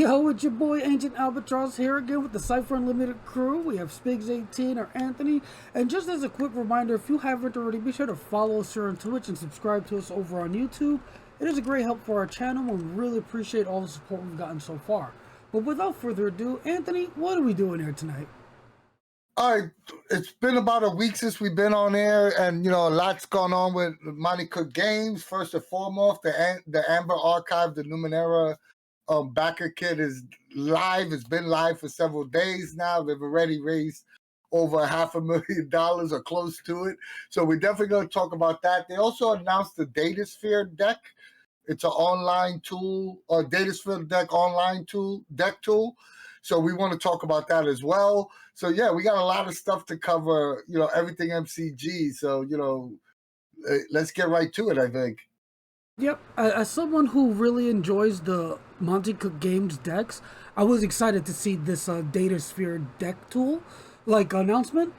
Yo, it's your boy Ancient Albatross here again with the Cypher Unlimited crew. We have Spiggs18 or Anthony. And just as a quick reminder, if you haven't already, be sure to follow us here on Twitch and subscribe to us over on YouTube. It is a great help for our channel and we really appreciate all the support we've gotten so far. But without further ado, Anthony, what are we doing here tonight? All right, it's been about a week since we've been on air, and a lot's gone on with Monte Cook Games. First and foremost, the Amber Archive, the Numenera Backerkit is live. It's been live for several days now. They've already raised over $500,000 or close to it. So we're definitely going to talk about that. They also announced the Datasphere Deck. It's an online tool, a Datasphere Deck online tool, deck tool. So we want to talk about that as well. So yeah, we got a lot of stuff to cover, everything MCG. So, let's get right to it, I think. Yep, as someone who really enjoys the Monte Cook Games decks, I was excited to see this Datasphere Deck Tool announcement.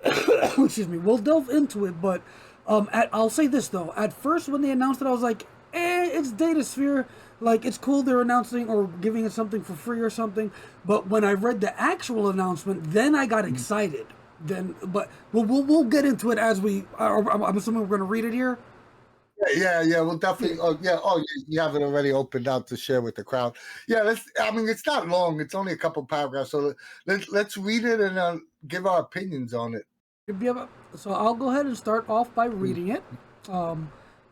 Excuse me. We'll delve into it, but I'll say this though. At first, when they announced it, I was like, it's Datasphere. It's cool they're announcing or giving us something for free or something. But when I read the actual announcement, then I got excited. But we'll get into it as we. I'm assuming we're going to read it here. Yeah, we'll definitely. You have it already opened out to share with the crowd. Yeah, it's not long. It's only a couple paragraphs, so let's read it and give our opinions on it. So I'll go ahead and start off by reading it.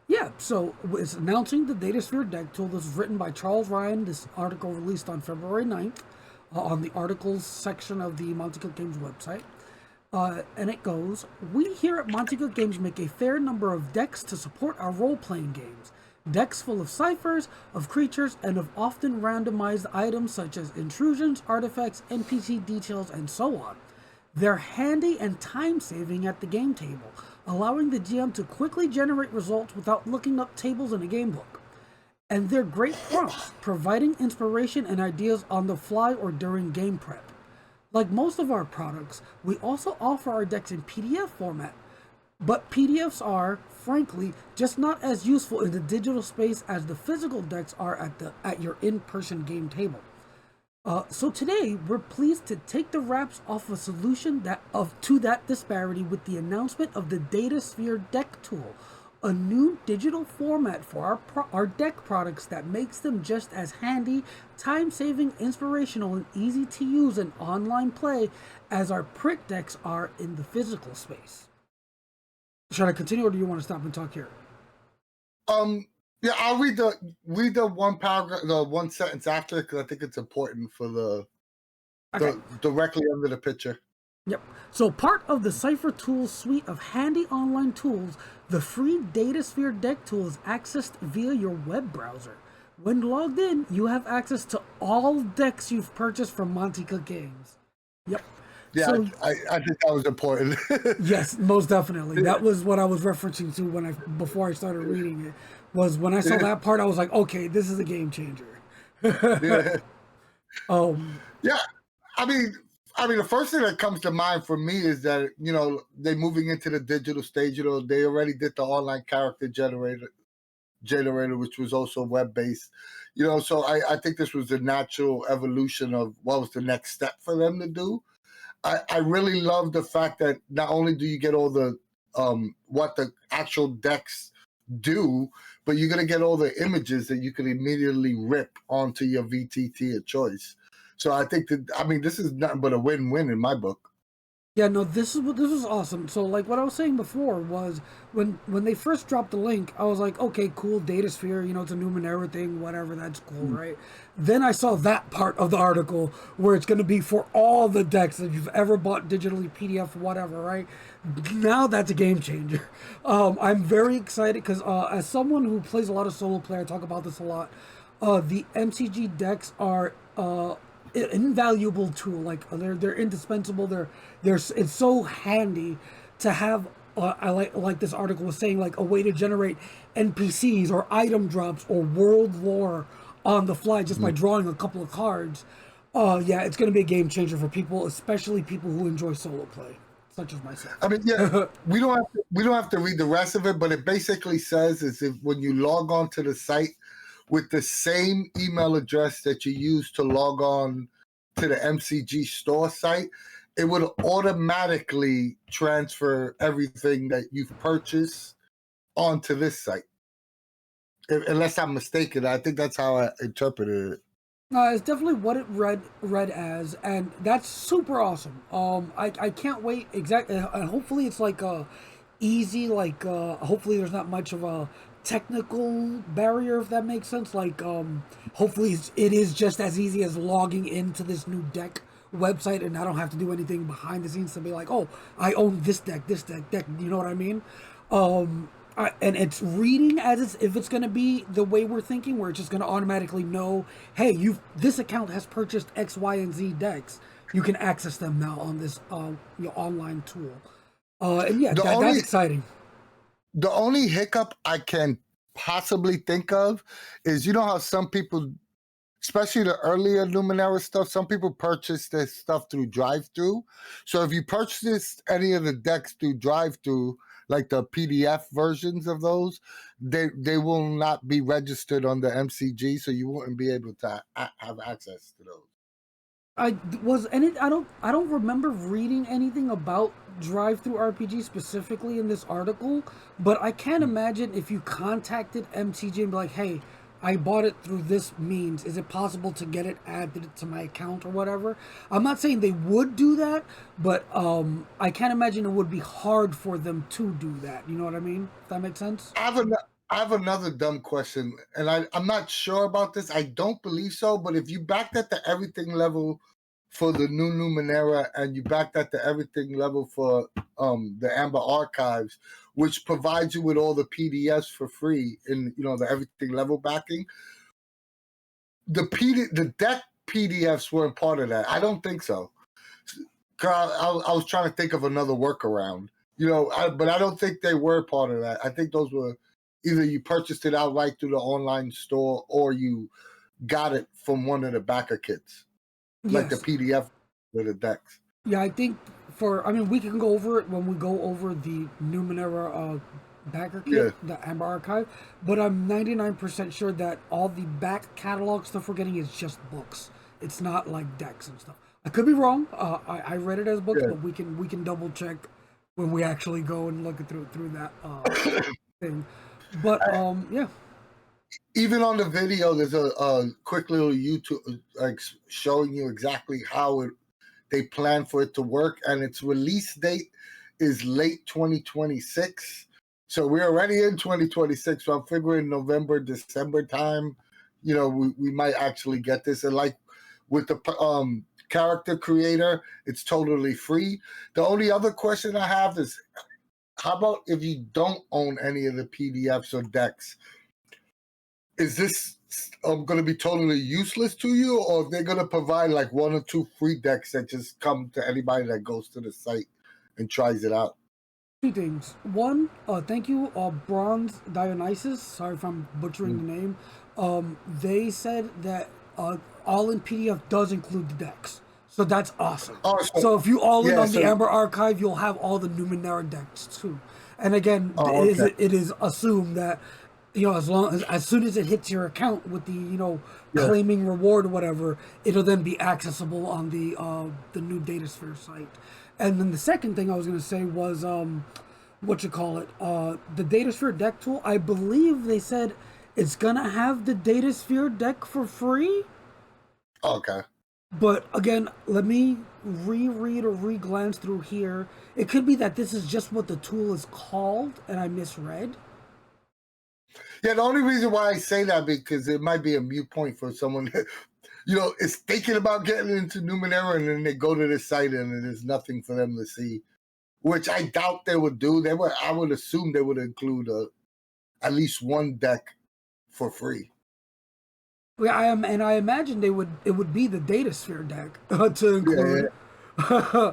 Yeah, so it's announcing the Datasphere Deck Tool. This is written by Charles Ryan. This article released on February 9th on the articles section of the Monte Cook Games website. And it goes, we here at Monte Cook Games make a fair number of decks to support our role-playing games. Decks full of ciphers, of creatures, and of often randomized items such as intrusions, artifacts, NPC details, and so on. They're handy and time-saving at the game table, allowing the GM to quickly generate results without looking up tables in a game book. And they're great prompts, providing inspiration and ideas on the fly or during game prep. Like most of our products, we also offer our decks in PDF format, but PDFs are, frankly, just not as useful in the digital space as the physical decks are at your in-person game table. So today, we're pleased to take the wraps off a solution to that disparity with the announcement of the Datasphere Deck Tool, a new digital format for our deck products that makes them just as handy, time-saving, inspirational, and easy to use in online play as our print decks are in the physical space. Should I continue, or do you want to stop and talk here? Yeah, I'll read the one paragraph, the one sentence after, because I think it's important for the directly under the picture. Yep. So part of the Cypher Tools suite of handy online tools, the free Datasphere Deck Tool is accessed via your web browser. When logged in, you have access to all decks you've purchased from Monte Cook Games. Yep. Yeah, so, I think that was important. Yes, most definitely. That was what I was referencing to before I started reading it. Was when I saw that part, I was like, okay, this is a game changer. Yeah. Yeah. I mean, the first thing that comes to mind for me is that, they're moving into the digital stage. They already did the online character generator, which was also web-based. So I think this was the natural evolution of what was the next step for them to do. I really love the fact that not only do you get all the what the actual decks do, but you're going to get all the images that you can immediately rip onto your VTT of choice. So I think this is nothing but a win-win in my book. Yeah, no, this was awesome. So what I was saying before was when they first dropped the link, I was like, okay, cool, Datasphere, it's a Numenera thing, whatever, that's cool, right? Then I saw that part of the article where it's going to be for all the decks that you've ever bought digitally, PDF, whatever, right? Now that's a game changer. I'm very excited because as someone who plays a lot of solo play, I talk about this a lot, the MCG decks are invaluable tool. They're indispensable. It's so handy to have. I like this article was saying, a way to generate NPCs or item drops or world lore on the fly just by drawing a couple of cards. Yeah, it's going to be a game changer for people, especially people who enjoy solo play, such as myself. I mean, yeah, we don't have to read the rest of it, but it basically says is if when you log on to the site with the same email address that you use to log on to the MCG store site, it would automatically transfer everything that you've purchased onto this site. Unless I'm mistaken, I think that's how I interpreted it. It's definitely what it read as, and that's super awesome. I can't wait. Exactly, and hopefully it's like easy. Like hopefully there's not much of a technical barrier, if that makes sense. Like hopefully it is just as easy as logging into this new deck website, and I don't have to do anything behind the scenes to be like, oh, I own this deck. You know what I mean? And it's reading as if it's going to be the way we're thinking, where it's just going to automatically know, hey, this account has purchased X, Y, and Z decks. You can access them now on this online tool. And yeah, that's exciting. The only hiccup I can possibly think of is, you know how some people, especially the earlier Numenera stuff, some people purchase this stuff through drive-through. So if you purchase any of the decks through drive-through, like the PDF versions of those, they will not be registered on the MCG, so you wouldn't be able to have access to those. I don't remember reading anything about drive-through RPG specifically in this article, but I can't imagine if you contacted MCG and be like, hey, I bought it through this means. Is it possible to get it added to my account or whatever? I'm not saying they would do that, but I can't imagine it would be hard for them to do that. You know what I mean? If that makes sense? I have another dumb question, and I'm not sure about this. I don't believe so, but if you backed at the everything level for the new Numenera and you backed at the everything level for the Amber Archives, which provides you with all the PDFs for free in the everything level backing, the deck PDFs weren't part of that. I don't think so. I was trying to think of another workaround, but I don't think they were part of that. I think those were either you purchased it outright through the online store or you got it from one of the backer kits, like the PDF with the decks. Yeah, I think we can go over it when we go over the Numenera Backerkit, the Amber Archive, but I'm 99% sure that all the back catalog stuff we're getting is just books. It's not like decks and stuff. I could be wrong. I read it as books, but we can double check when we actually go and look through that thing. But yeah. Even on the video, there's a quick little YouTube showing you exactly how they plan for it to work, and its release date is late 2026. So we're already in 2026. So I'm figuring November, December time, we might actually get this. And like with the character creator, it's totally free. The only other question I have is, how about if you don't own any of the PDFs or decks? Is this going to be totally useless to you, or if they're going to provide like 1 or 2 free decks that just come to anybody that goes to the site and tries it out? 2 things. One, thank you, Bronze Dionysus. Sorry if I'm butchering the name. They said that all in PDF does include the decks. So that's awesome. Oh, so if you all in on the Amber Archive, you'll have all the Numenera decks too. And again, it is assumed that as soon as it hits your account with the claiming reward or whatever, it'll then be accessible on the new Datasphere site. And then the second thing I was going to say was the Datasphere Deck Tool. I believe they said it's going to have the Datasphere deck for free. Okay. But again, let me reread or re-glance through here. It could be that this is just what the tool is called and I misread. Yeah, the only reason why I say that because it might be a mute point for someone that, is thinking about getting into Numenera and then they go to the site and there's nothing for them to see, which I doubt they would do. I would assume they would include at least one deck for free. Yeah, I imagine it would be the Datasphere deck to include. Yeah.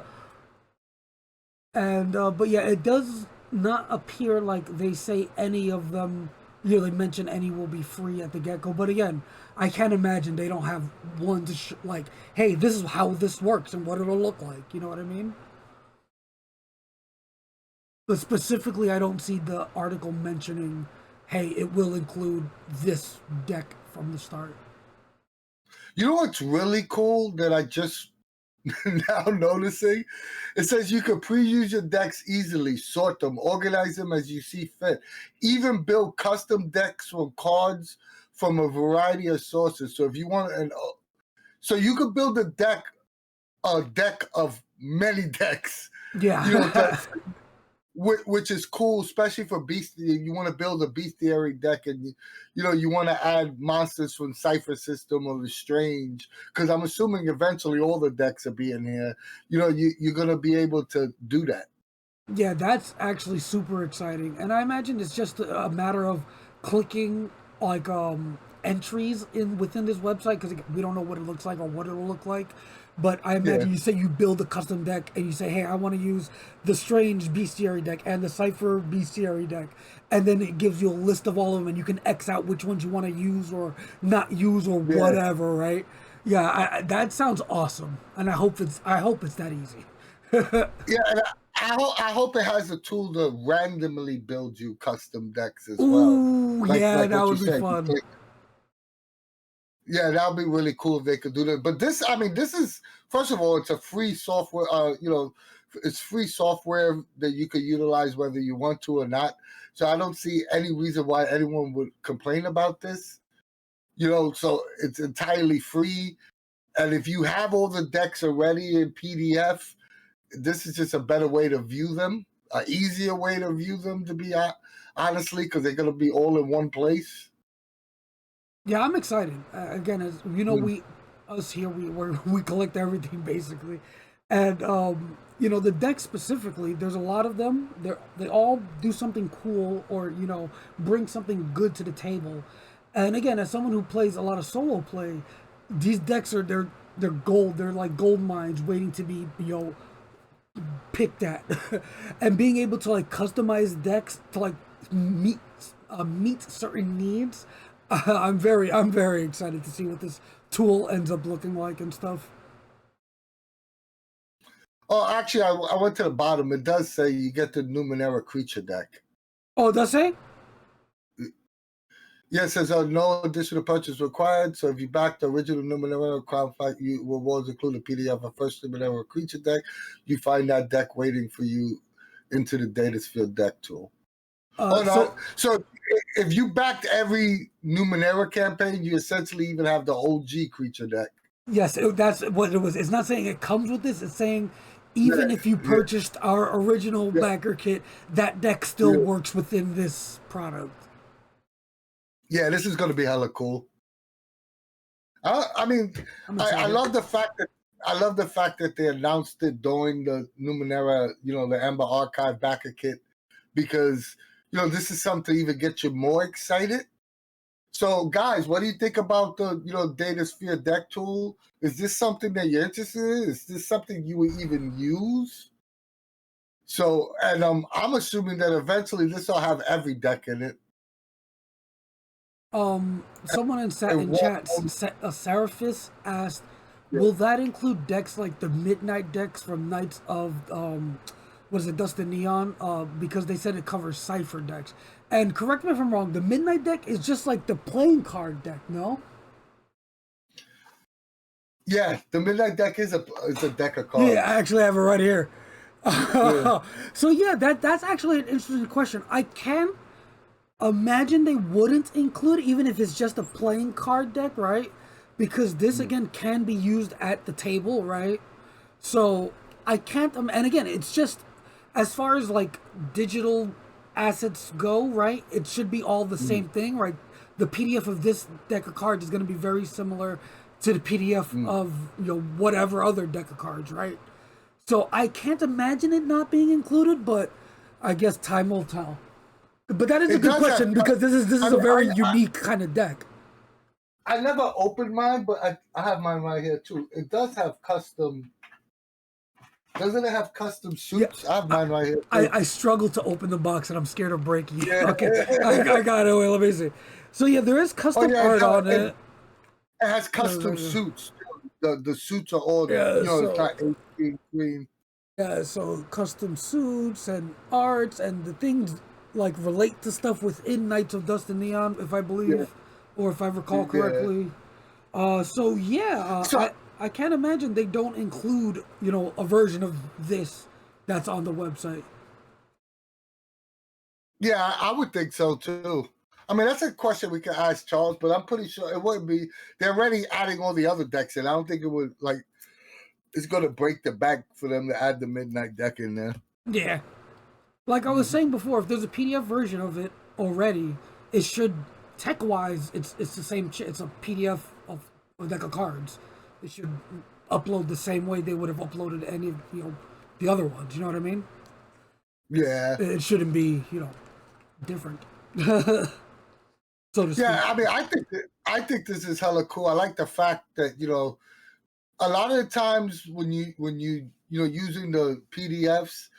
And but yeah, it does not appear like they say any of them. They mention any will be free at the get-go. But again, I can't imagine they don't have one to like, hey, this is how this works and what it'll look like. You know what I mean? But specifically, I don't see the article mentioning, hey, it will include this deck from the start. You know what's really cool that I just now noticing? It says you can pre-use your decks easily, sort them, organize them as you see fit, even build custom decks from cards from a variety of sources. So if you want so you could build a deck of many decks, Yeah. you know, which is cool, especially for bestiary. You want to build a bestiary deck, and you want to add monsters from Cypher System or the Strange, because I'm assuming eventually all the decks will be in here. You're gonna be able to do that. Yeah, that's actually super exciting. And I imagine it's just a matter of clicking like entries in within this website, because we don't know what it looks like or what it'll look like. But I Yeah, imagine you say you build a custom deck and you say, "Hey, I want to use the Strange Bestiary deck and the Cypher Bestiary deck," and then it gives you a list of all of them, and you can X out which ones you want to use or not use or yeah, whatever, right? Yeah, that sounds awesome, and I hope it's that easy. yeah. And I hope it has a tool to randomly build you custom decks as well, Ooh, yeah, like that what you would be said. fun. Yeah, that would be really cool if they could do that. But this is, first of all, it's a free software. It's free software that you could utilize whether you want to or not. So I don't see any reason why anyone would complain about this. So it's entirely free. And if you have all the decks already in PDF, this is just a better way to view them, an easier way to view them, to be honestly, because they're going to be all in one place. Yeah, I'm excited. Again, as you know, Mm. us here, we collect everything basically, and the decks specifically. There's a lot of them. They all do something cool, or bring something good to the table. And again, as someone who plays a lot of solo play, these decks they're gold. They're like gold mines waiting to be picked at, and being able to like customize decks to like meet meet certain needs. I'm very excited to see what this tool ends up looking like and stuff. Oh, actually, I went to the bottom. It does say you get the Numenera creature deck. Oh, does it? Yeah, it says no additional purchase required. So if you back the original Numenera Crown Fight, you rewards include a PDF of first Numenera creature deck. You find that deck waiting for you into the Datasphere Deck Tool. Oh no! So So if you backed every Numenera campaign, you essentially even have the OG creature deck. yes, that's what it was. It's not saying it comes with this. It's saying Yeah, even if you yeah, purchased our original yeah, backer kit, that deck still yeah. works within this product. Yeah, this is going to be hella cool. I mean, I'm I excited. love the fact that they announced it during the Numenera, the Amber Archive Backer Kit, because this is something to even get you more excited. So, guys, what do you think about the Datasphere Deck Tool? Is this something that you're interested in? Is this something you would even use? So, and I'm assuming that eventually this will have every deck in it. Someone And in chat, Seraphis asked, "Will that include decks like the Midnight decks from Knights of what is it, Dust and Neon? Because they said it covers Cypher decks. And correct me if I'm wrong, the Midnight deck is just like the playing card deck, no? yeah, the Midnight Deck is a deck of Yeah, I cards. actually have it right here. Yeah. So yeah, that's actually an interesting question. I can imagine they wouldn't include it, even if it's just a playing card deck, right? Because this Mm. again can be used at the table, right? So I can't. And again, it's just as far as like digital assets go, right? It should be all the Mm. same thing, right? The PDF of this deck of cards is going to be very similar to the PDF Mm. of whatever other deck of cards, right? So I can't imagine it not being included, but I guess time will tell. But that is a It good does have. question because this I is a mean, very unique kind of deck. I never opened mine, but I have mine right here too. It does have custom. Doesn't it have custom Yeah, suits? I have mine right here too. I struggle to open the box and I'm scared of breaking it. Yeah. Okay, I got it. Wait, let me see. So yeah, there is Oh custom yeah, art on it, it. it has custom suits. The suits are all Yeah, it's so not 18 green. yeah, so custom suits and arts and the things like relate to stuff within Knights of Dust and Neon, if I Yeah. believe or if I recall Yeah. correctly. So yeah, So I can't imagine they don't include a version of this that's on the website. yeah, I would think so too. I mean, that's a question we could ask Charles, but I'm pretty sure it wouldn't be. They're already adding all the other decks in. I don't think it would like. It's going to break the bank for them to add the midnight deck in there. Yeah, like I was saying before, if there's a PDF version of it already, it should tech wise, it's the same. It's a PDF of deck of cards. It should upload the same way they would have uploaded any of the other ones. You know what I mean? Yeah. It shouldn't be different, so to speak. Yeah, I mean, I think this is hella cool. I like the fact that a lot of the times when you using the PDFs,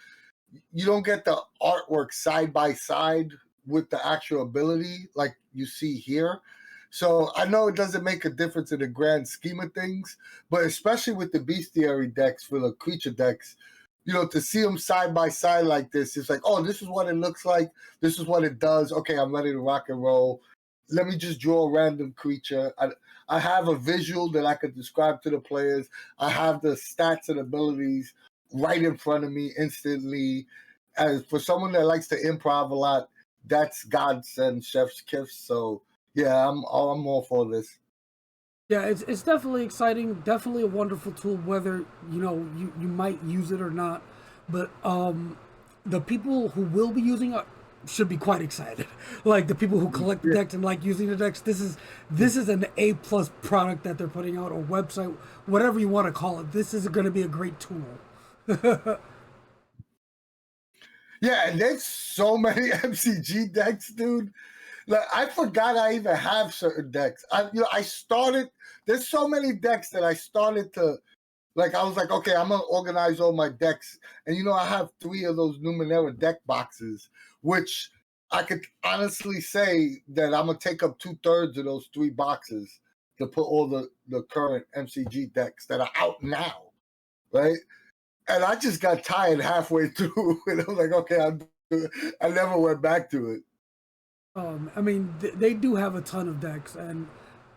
you don't get the artwork side by side with the actual ability like you see here. So I know it doesn't make a difference in the grand scheme of things, but especially with the bestiary decks for the creature decks, to see them side by side like this, it's like, oh, this is what it looks like. This is what it does. Okay, I'm ready to rock and roll. Let me just draw a random creature. I have a visual that I could describe to the players. I have the stats and abilities right in front of me instantly. As for someone that likes to improv a lot, that's godsend, chef's kiss. So yeah, I'm all for this. Yeah, it's definitely exciting. Definitely a wonderful tool, whether you might use it or not. But the people who will be using it should be quite excited. Like the people who collect the Yeah, decks and like using the decks. This is an A+ product that they're putting out, or website, whatever you want to call it. This is going to be a great tool. yeah, and there's so many MCG decks, dude. Like I forgot I even have certain decks. I started. There's so many decks that I started to like. I was like, okay, I'm gonna organize all my decks, and I have 3 of those Numenera deck boxes, which I could honestly say that I'm gonna take up 2/3 of those 3 boxes to put all the current MCG decks that are out now, right? And I just got tired halfway through, and I was like, okay, I never went back to it. I mean, they do have a ton of decks, and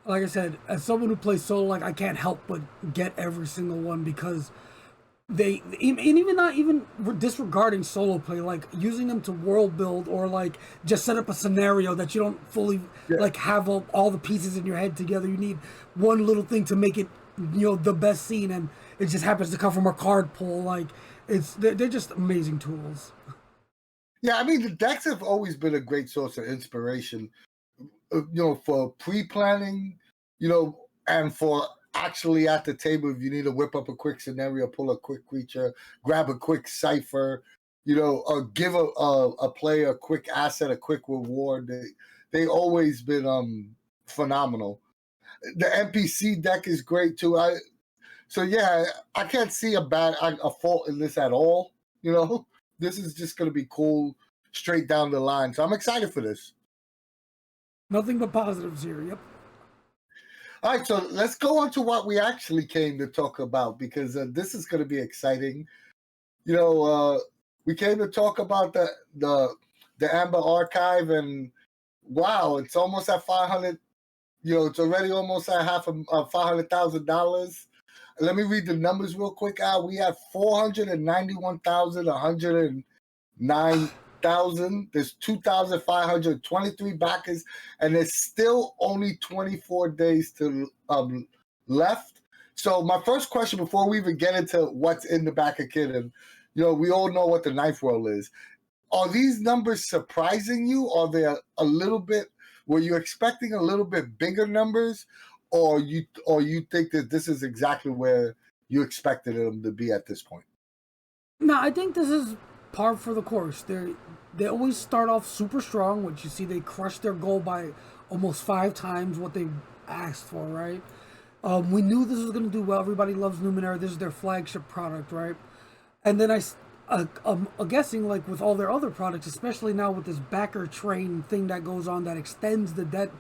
like I said, as someone who plays solo, like I can't help but get every single one because and even not even disregarding solo play, like using them to world build or like just set up a scenario that you don't fully Yeah. like have all the pieces in your head together. You need one little thing to make it the best scene, and it just happens to come from a card pool. Like they're just amazing tools. Yeah, I mean the decks have always been a great source of inspiration, for pre-planning, and for actually at the table if you need to whip up a quick scenario, pull a quick creature, grab a quick cipher, or give a player a quick asset, a quick reward. They always been phenomenal. The NPC deck is great too. So yeah, I can't see a fault in this at all. This is just going to be cool straight down the line. So I'm excited for this. Nothing but positives here. Yep. All right, so let's go on to what we actually came to talk about because this is going to be exciting. We came to talk about the Amber Archive, and wow, it's almost at 500. It's already almost at half of $500,000. Let me read the numbers real quick. Al, we have 491,109,000. There's 2,523 backers, and there's still only 24 days to left. So my first question before we even get into what's in the Backerkit, and we all know what the knife roll is. Are these numbers surprising you? Are they a little bit? Were you expecting a little bit bigger numbers, or you think that this is exactly where you expected them to be at this point? No, I think this is par for the course. They always start off super strong, which you see they crush their goal by almost 5 times what they asked for, right? We knew this was going to do well. Everybody loves Numenera. This is their flagship product, right? And then I'm guessing like with all their other products, especially now with this backer train thing that goes on that extends the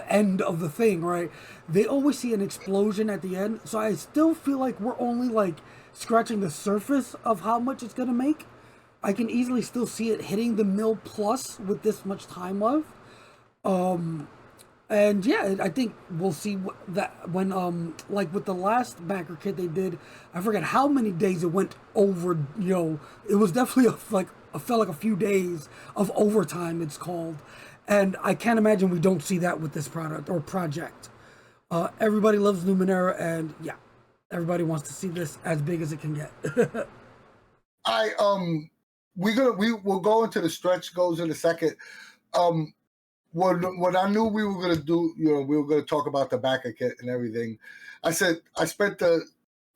end of the thing, right? They always see an explosion at the end. So I still feel like we're only like scratching the surface of how much it's gonna make. I can easily still see it hitting the mil plus with this much time left. And yeah, I think we'll see that when like with the last backer kit they did, I forget how many days it went over. It was definitely felt like a few days of overtime. It's called, and I can't imagine we don't see that with this product or project. Everybody loves Numenera, and yeah, everybody wants to see this as big as it can get. I we will go into the stretch goals in a second. Um, what I knew we were gonna do, we were gonna talk about the backer kit and everything. I said I spent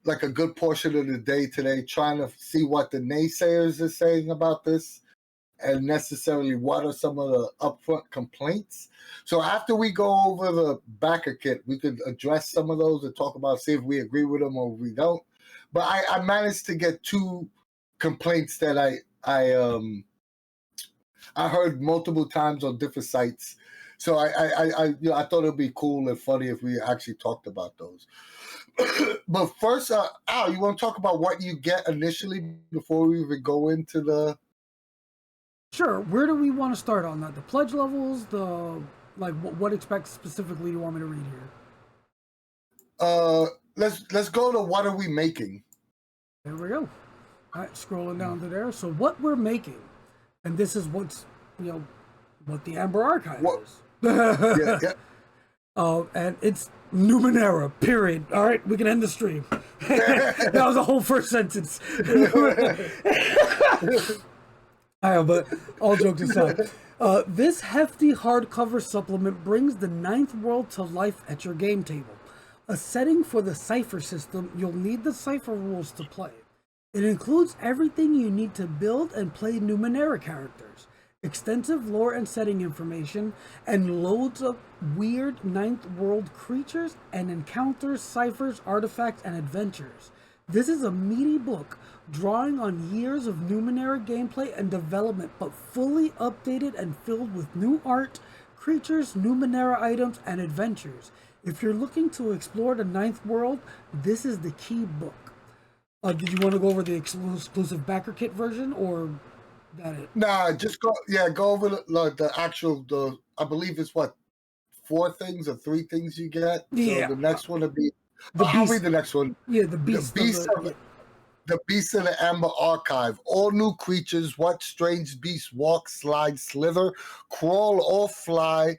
like a good portion of the day today trying to see what the naysayers are saying about this, and necessarily what are some of the upfront complaints. So after we go over the backer kit, we could address some of those and talk about, see if we agree with them or we don't. But I managed to get two complaints that I heard multiple times on different sites. So I thought it'd be cool and funny if we actually talked about those. But first, Al, you want to talk about what you get initially before we even go into the? Sure. Where do we want to start on that? The pledge levels, what expects specifically do you want me to read here? Let's go to what are we making? There we go. All right, scrolling down to there. So what we're making, and this is what the Amber Archive is. Yeah. And it's Numenera, period. All right, we can end the stream. That was the whole first sentence. All right, but all jokes aside, this hefty hardcover supplement brings the ninth world to life at your game table. A setting for the Cypher system, you'll need the Cypher rules to play. It includes everything you need to build and play Numenera characters, extensive lore and setting information, and loads of weird ninth world creatures and encounters, ciphers, artifacts, and adventures. This is a meaty book drawing on years of Numenera gameplay and development, but fully updated and filled with new art, creatures, Numenera items, and adventures. If you're looking to explore the ninth world, this is the key book. Did you want to go over the exclusive backer kit version, or that it? Nah, just go over the actual, I believe it's what, 4 things or 3 things you get. Yeah. So the next one will be, I'll read the next one. Yeah, the Beast the Beast of the Amber Archive. All new creatures, what strange beasts walk, slide, slither, crawl, or fly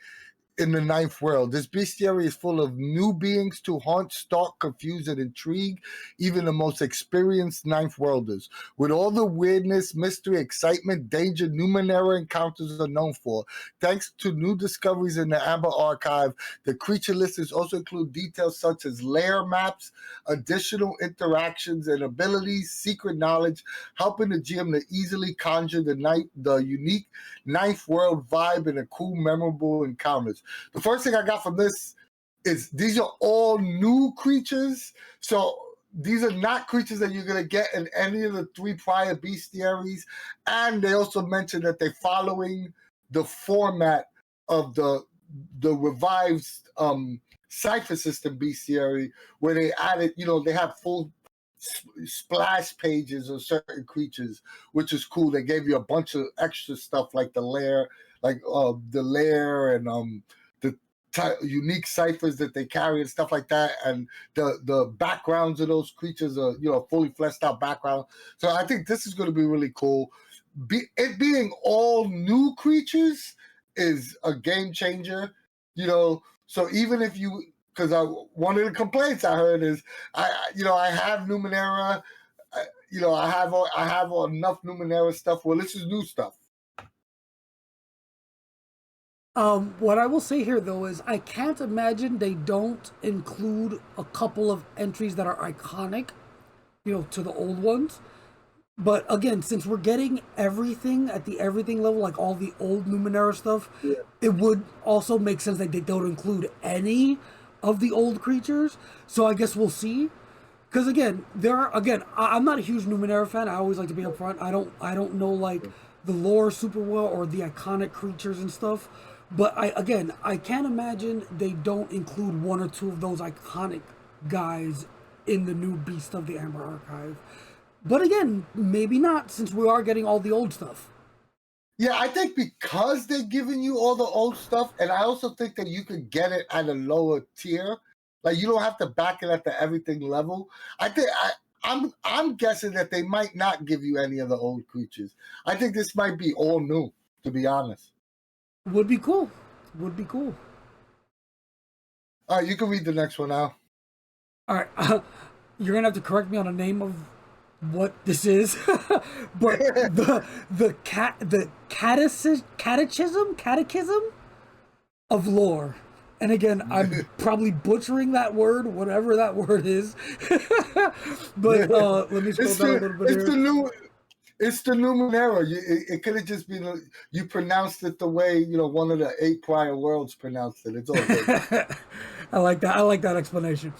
in the ninth world. This bestiary is full of new beings to haunt, stalk, confuse, and intrigue even the most experienced ninth worlders. With all the weirdness, mystery, excitement, danger Numenera encounters are known for, thanks to new discoveries in the Amber Archive, the creature listings also include details such as lair maps, additional interactions and abilities, secret knowledge, helping the GM to easily conjure the unique ninth world vibe and the cool, memorable encounters. The first thing I got from this is these are all new creatures. So these are not creatures that you're going to get in any of the 3 prior bestiaries. And they also mentioned that they're following the format of the revived Cypher System bestiary, where they added, they have full splash pages of certain creatures, which is cool. They gave you a bunch of extra stuff like the lair, and unique ciphers that they carry and stuff like that, and the backgrounds of those creatures are fully fleshed out background. So I think this is going to be really cool. It being all new creatures is a game changer. So even if you, because one of the complaints I heard is I have Numenera, I have enough Numenera stuff. Well, this is new stuff. What I will say here, though, is I can't imagine they don't include a couple of entries that are iconic, to the old ones. But again, since we're getting everything at the everything level, like all the old Numenera stuff, it would also make sense that they don't include any of the old creatures. So I guess we'll see. Because again, I'm not a huge Numenera fan. I always like to be upfront. I don't know like the lore super well or the iconic creatures and stuff. But I can't imagine they don't include 1 or 2 of those iconic guys in the new Beast of the Amber Archive. But again, maybe not, since we are getting all the old stuff. Yeah, I think because they're giving you all the old stuff, and I also think that you could get it at a lower tier. Like you don't have to back it at the everything level. I'm guessing that they might not give you any of the old creatures. I think this might be all new, to be honest. Would be cool. Would be cool. All right, you can read the next one now. All right, you're gonna have to correct me on the name of what this is, but the catechism of lore. And again, I'm probably butchering that word, whatever that word is. But let me scroll down a little bit here. It's the Numenera. It could have just been you pronounced it the way one of the 8 prior worlds pronounced it. It's all good. I like that. I like that explanation.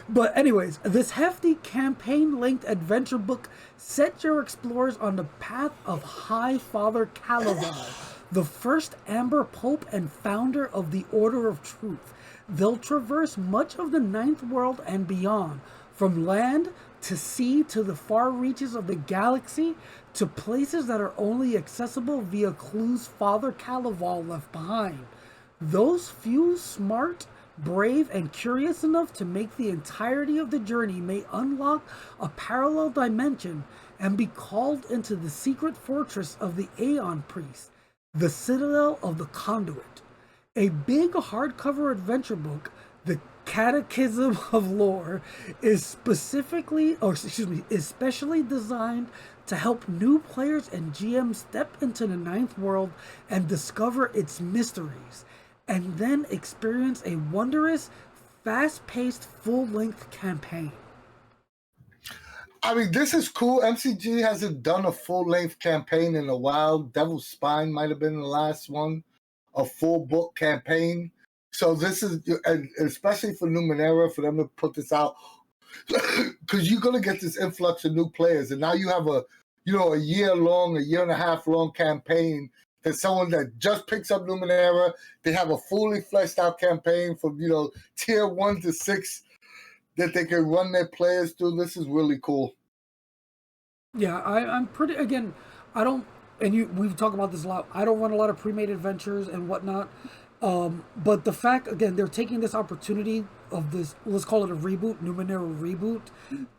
But anyways, this hefty campaign-length adventure book sets your explorers on the path of High Father Calaval, the first Amber Pope and founder of the Order of Truth. They'll traverse much of the Ninth World and beyond, from land to sea to the far reaches of the galaxy to places that are only accessible via clues Father Calaval left behind. Those few smart, brave, and curious enough to make the entirety of the journey may unlock a parallel dimension and be called into the secret fortress of the Aeon Priest, the Citadel of the Conduit. A big hardcover adventure book, the Catechism of Lore, is specially designed to help new players and GMs step into the Ninth World and discover its mysteries, and then experience a wondrous, fast-paced, full-length campaign. I mean, this is cool. MCG hasn't done a full-length campaign in a while. Devil's Spine might have been the last one, a full book campaign. So this is, and especially for Numenera, for them to put this out, because you're going to get this influx of new players, and now you have a year and a half long campaign. That someone that just picks up Numenera, they have a fully fleshed out campaign from tier 1 to 6 that they can run their players through. This is really cool. Yeah, I'm pretty. Again, I don't, and we've talked about this a lot. I don't run a lot of pre-made adventures and whatnot. But the fact, again, they're taking this opportunity of this, let's call it a reboot, Numenera reboot,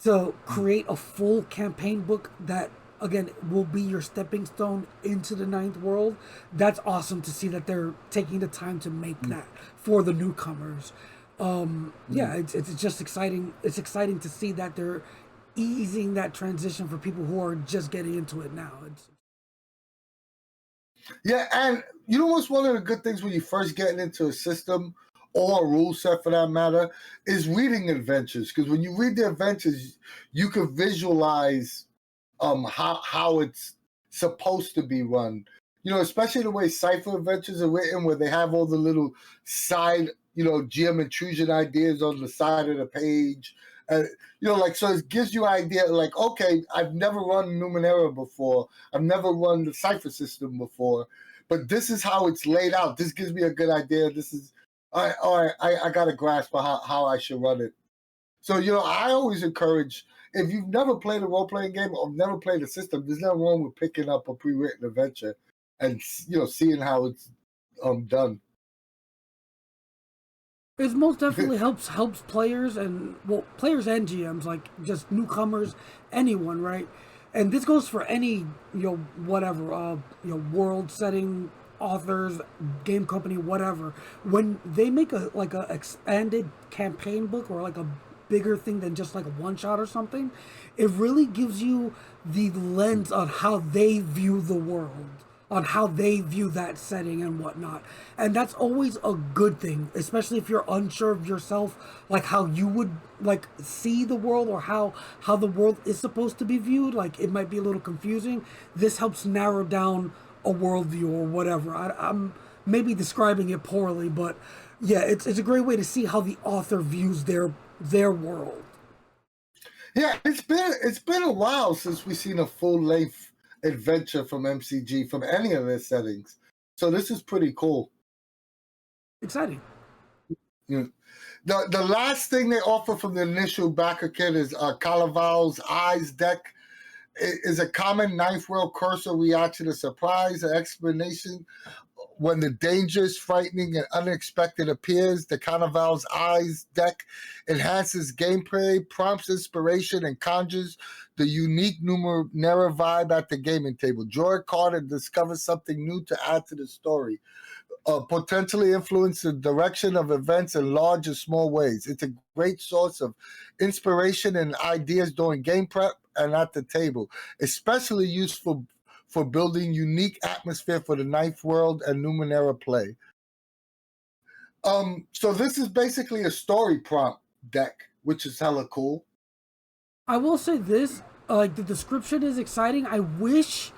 to create a full campaign book that, again, will be your stepping stone into the Ninth World. That's awesome to see that they're taking the time to make that for the newcomers. Yeah, it's just exciting. It's exciting to see that they're easing that transition for people who are just getting into it now. Yeah, and what's one of the good things when you first getting into a system or a rule set for that matter is reading adventures, because when you read the adventures, you can visualize how it's supposed to be run. Especially the way Cypher adventures are written, where they have all the little side, GM intrusion ideas on the side of the page. So it gives you an idea, like, okay, I've never run Numenera before. I've never run the Cypher system before, but this is how it's laid out. This gives me a good idea. This is, all right, I got a grasp of how I should run it. So, I always encourage, if you've never played a role-playing game or never played a system, there's nothing wrong with picking up a pre-written adventure and, seeing how it's done. It most definitely helps players and GMs, like just newcomers, anyone, right? And this goes for any whatever world setting, authors, game company, whatever. When they make a expanded campaign book or like a bigger thing than just like a one shot or something, it really gives you the lens on how they view the world, on how they view that setting and whatnot. And that's always a good thing, especially if you're unsure of yourself, like how you would like see the world or how the world is supposed to be viewed. Like it might be a little confusing. This helps narrow down a worldview or whatever. I'm maybe describing it poorly, but yeah, it's a great way to see how the author views their world. Yeah, it's been a while since we've seen a full length adventure from MCG from any of their settings. So this is pretty cool. Exciting. Yeah. The last thing they offer from the initial Backerkit is Calaval's Eyes deck. is a common ninth world cursor reaction to surprise or explanation. When the dangerous, frightening, and unexpected appears, the Carnival's Eyes deck enhances gameplay, prompts inspiration, and conjures the unique Numenera vibe at the gaming table. Draw a card and discover something new to add to the story. Potentially influence the direction of events in large and small ways. It's a great source of inspiration and ideas during game prep and at the table, especially useful for building unique atmosphere for the Ninth World and Numenera play. So this is basically a story prompt deck, which is hella cool. I will say this, like the description is exciting. I wish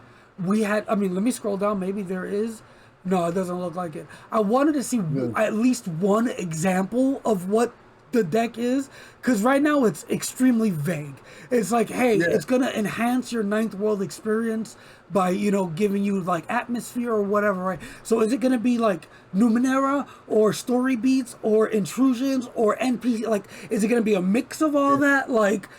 we had, I mean, let me scroll down, maybe there is. No, it doesn't look like it. I wanted to see at least one example of what the deck is, because right now it's extremely vague. It's like, hey, it's gonna enhance your Ninth World experience by, you know, giving you like atmosphere or whatever, right? So is it gonna be like Numenera or story beats or intrusions or NPC? Like, is it gonna be a mix of all that? Like,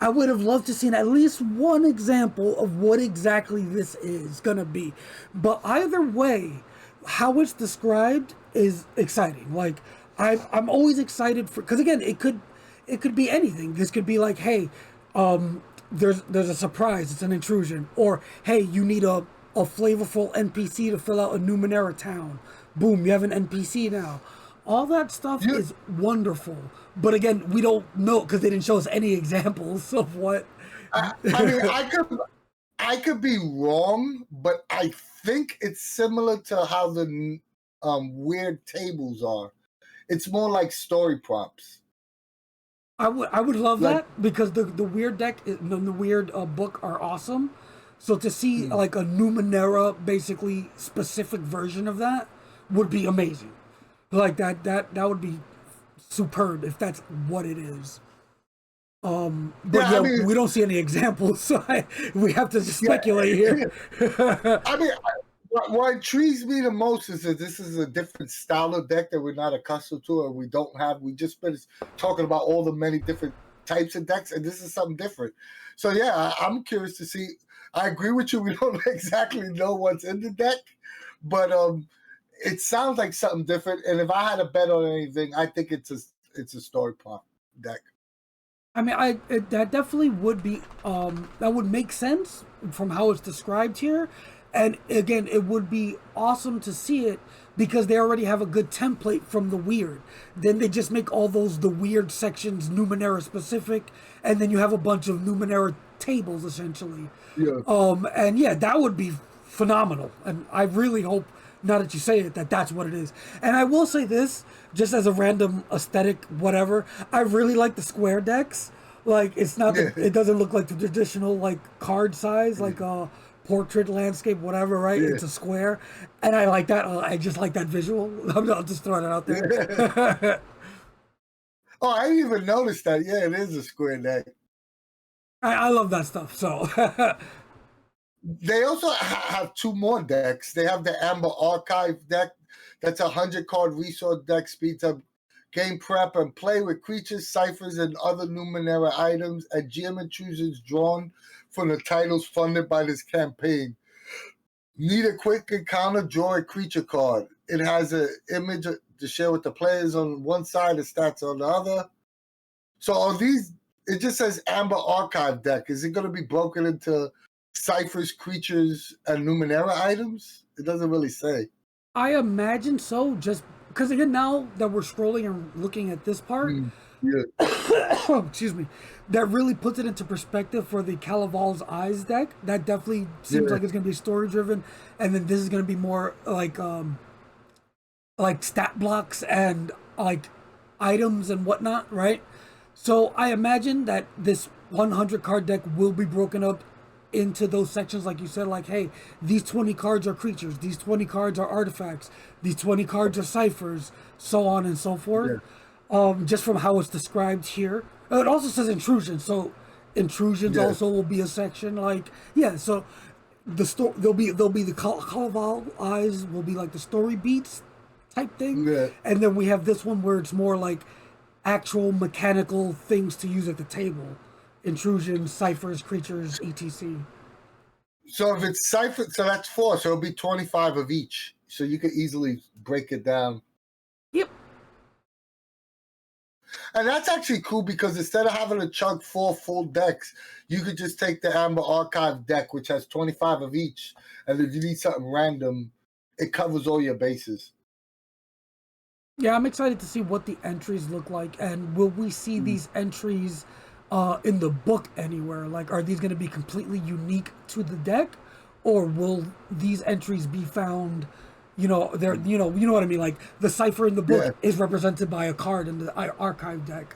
I would have loved to seen at least one example of what exactly this is gonna be. But either way, how it's described is exciting. Like, I'm always excited for, because again, it could be anything. This could be like, hey, there's a surprise, it's an intrusion, or hey, you need a flavorful NPC to fill out a Numenera town. Boom, you have an NPC now. All that stuff is wonderful. But again, we don't know because they didn't show us any examples of what. I mean, I could be wrong, but I think it's similar to how the weird tables are. It's more like story prompts. I would love that, because the weird deck, the weird book are awesome. So to see like a Numenera basically specific version of that would be amazing. Like that would be superb if that's what it is. But yeah, I mean, we don't see any examples, so we have to just speculate here. I mean, what intrigues me the most is that this is a different style of deck that we're not accustomed to, and we don't have. We just finished talking about all the many different types of decks, and this is something different. So yeah, I'm curious to see. I agree with you. We don't exactly know what's in the deck, but it sounds like something different. And if I had to bet on anything, I think it's a story prompt deck. I mean, that definitely would be that would make sense from how it's described here. And again, it would be awesome to see it because they already have a good template from the weird. Then they just make all the weird sections Numenera specific, and then you have a bunch of Numenera tables essentially. Yeah. And yeah, that would be phenomenal. And I really hope, now that you say it, that's what it is. And I will say this, just as a random aesthetic, whatever, I really like the square decks. Like, it's not, it doesn't look like the traditional like card size, like portrait, landscape, whatever, right? Yeah. It's a square, and I like that. I just like that visual. I'll just throw it out there. Oh, I didn't even notice that. Yeah, it is a square deck. I love that stuff. So they also have two more decks. They have the Amber Archive deck. That's a 100-card resource deck, speeds up game prep and play with creatures, ciphers, and other Numenera items, and GM intrusions drawn from the titles funded by this campaign. Need a quick encounter, draw a creature card. It has an image to share with the players on one side and stats on the other. So are these, it just says Amber Archive deck. Is it going to be broken into ciphers, creatures, and Numenera items? It doesn't really say. I imagine so, just because again, now that we're scrolling and looking at this part, excuse me, that really puts it into perspective for the Calaval's Eyes deck. That definitely seems like it's going to be story driven, and then this is going to be more like stat blocks and like items and whatnot, right? So I imagine that this 100 card deck will be broken up into those sections, like you said, like, hey, these 20 cards are creatures, these 20 cards are artifacts, these 20 cards are ciphers, so on and so forth. Just from how it's described here. It also says intrusion, so intrusions also will be a section. Like, yeah, so the there'll be the Calaval Eyes will be like the story beats type thing, and then we have this one where it's more like actual mechanical things to use at the table intrusions, ciphers, creatures, etc. So if it's Cypher, so that's 4, so it'll be 25 of each. So you could easily break it down. Yep. And that's actually cool because instead of having to chunk 4 full decks, you could just take the Amber Archive deck, which has 25 of each. And if you need something random, it covers all your bases. Yeah, I'm excited to see what the entries look like, and will we see these entries in the book anywhere? Like, are these going to be completely unique to the deck, or will these entries be found? You know, they're you know what I mean. Like the cipher in the book is represented by a card in the archive deck,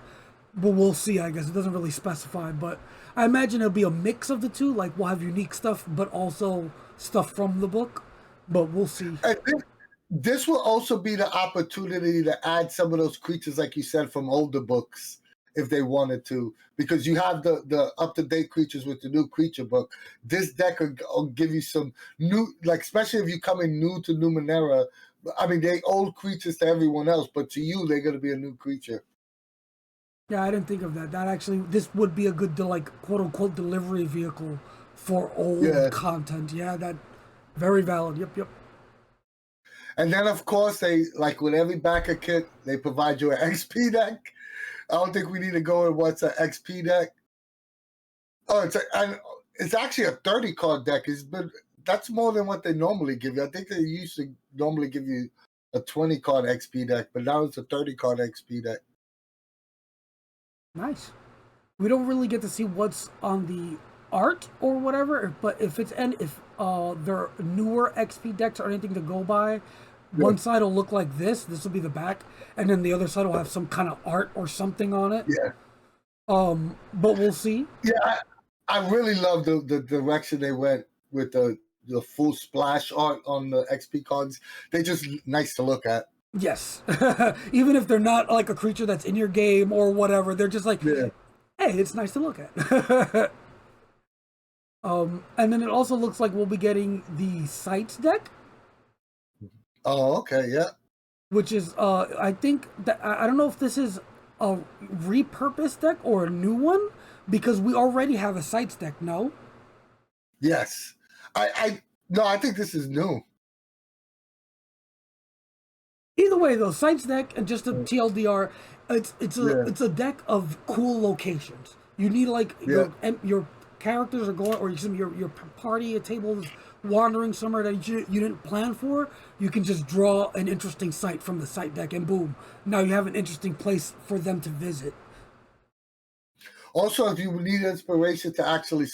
but we'll see. I guess it doesn't really specify, but I imagine it'll be a mix of the two. Like we'll have unique stuff, but also stuff from the book. But we'll see. I think this will also be the opportunity to add some of those creatures, like you said, from older books, if they wanted to, because you have the up-to-date creatures with the new creature book. This deck will give you some new, like, especially if you come in new to Numenera. I mean, they old creatures to everyone else, but to you, they're going to be a new creature. Yeah, I didn't think of that. That actually, this would be a good, like, quote-unquote delivery vehicle for old content. Yeah, that, very valid. Yep. And then, of course, they, like with every backer kit, they provide you an XP deck. I don't think we need to go in what's an XP deck. Oh, it's actually a 30-card deck. That's more than what they normally give you. I think they used to normally give you a 20-card XP deck, but now it's a 30-card XP deck. Nice. We don't really get to see what's on the art or whatever, but if there are newer XP decks or anything to go by, one side will look like this. This will be the back, and then the other side will have some kind of art or something on it. Yeah. But we'll see. Yeah, I really love the direction they went with the full splash art on the XP cards. They're just nice to look at. Yes. Even if they're not like a creature that's in your game or whatever, they're just like, hey, it's nice to look at. And then it also looks like we'll be getting the Sites deck. Oh, okay, yeah. Which is, I think that I don't know if this is a repurposed deck or a new one, because we already have a Sites deck. No. Yes, I think this is new. Either way, though, Sites deck and just a TLDR, it's a deck of cool locations. You need like your characters are going, or your party, a table is wandering somewhere that you didn't plan for. You can just draw an interesting site from the site deck, and boom, now you have an interesting place for them to visit. Also, if you need inspiration to actually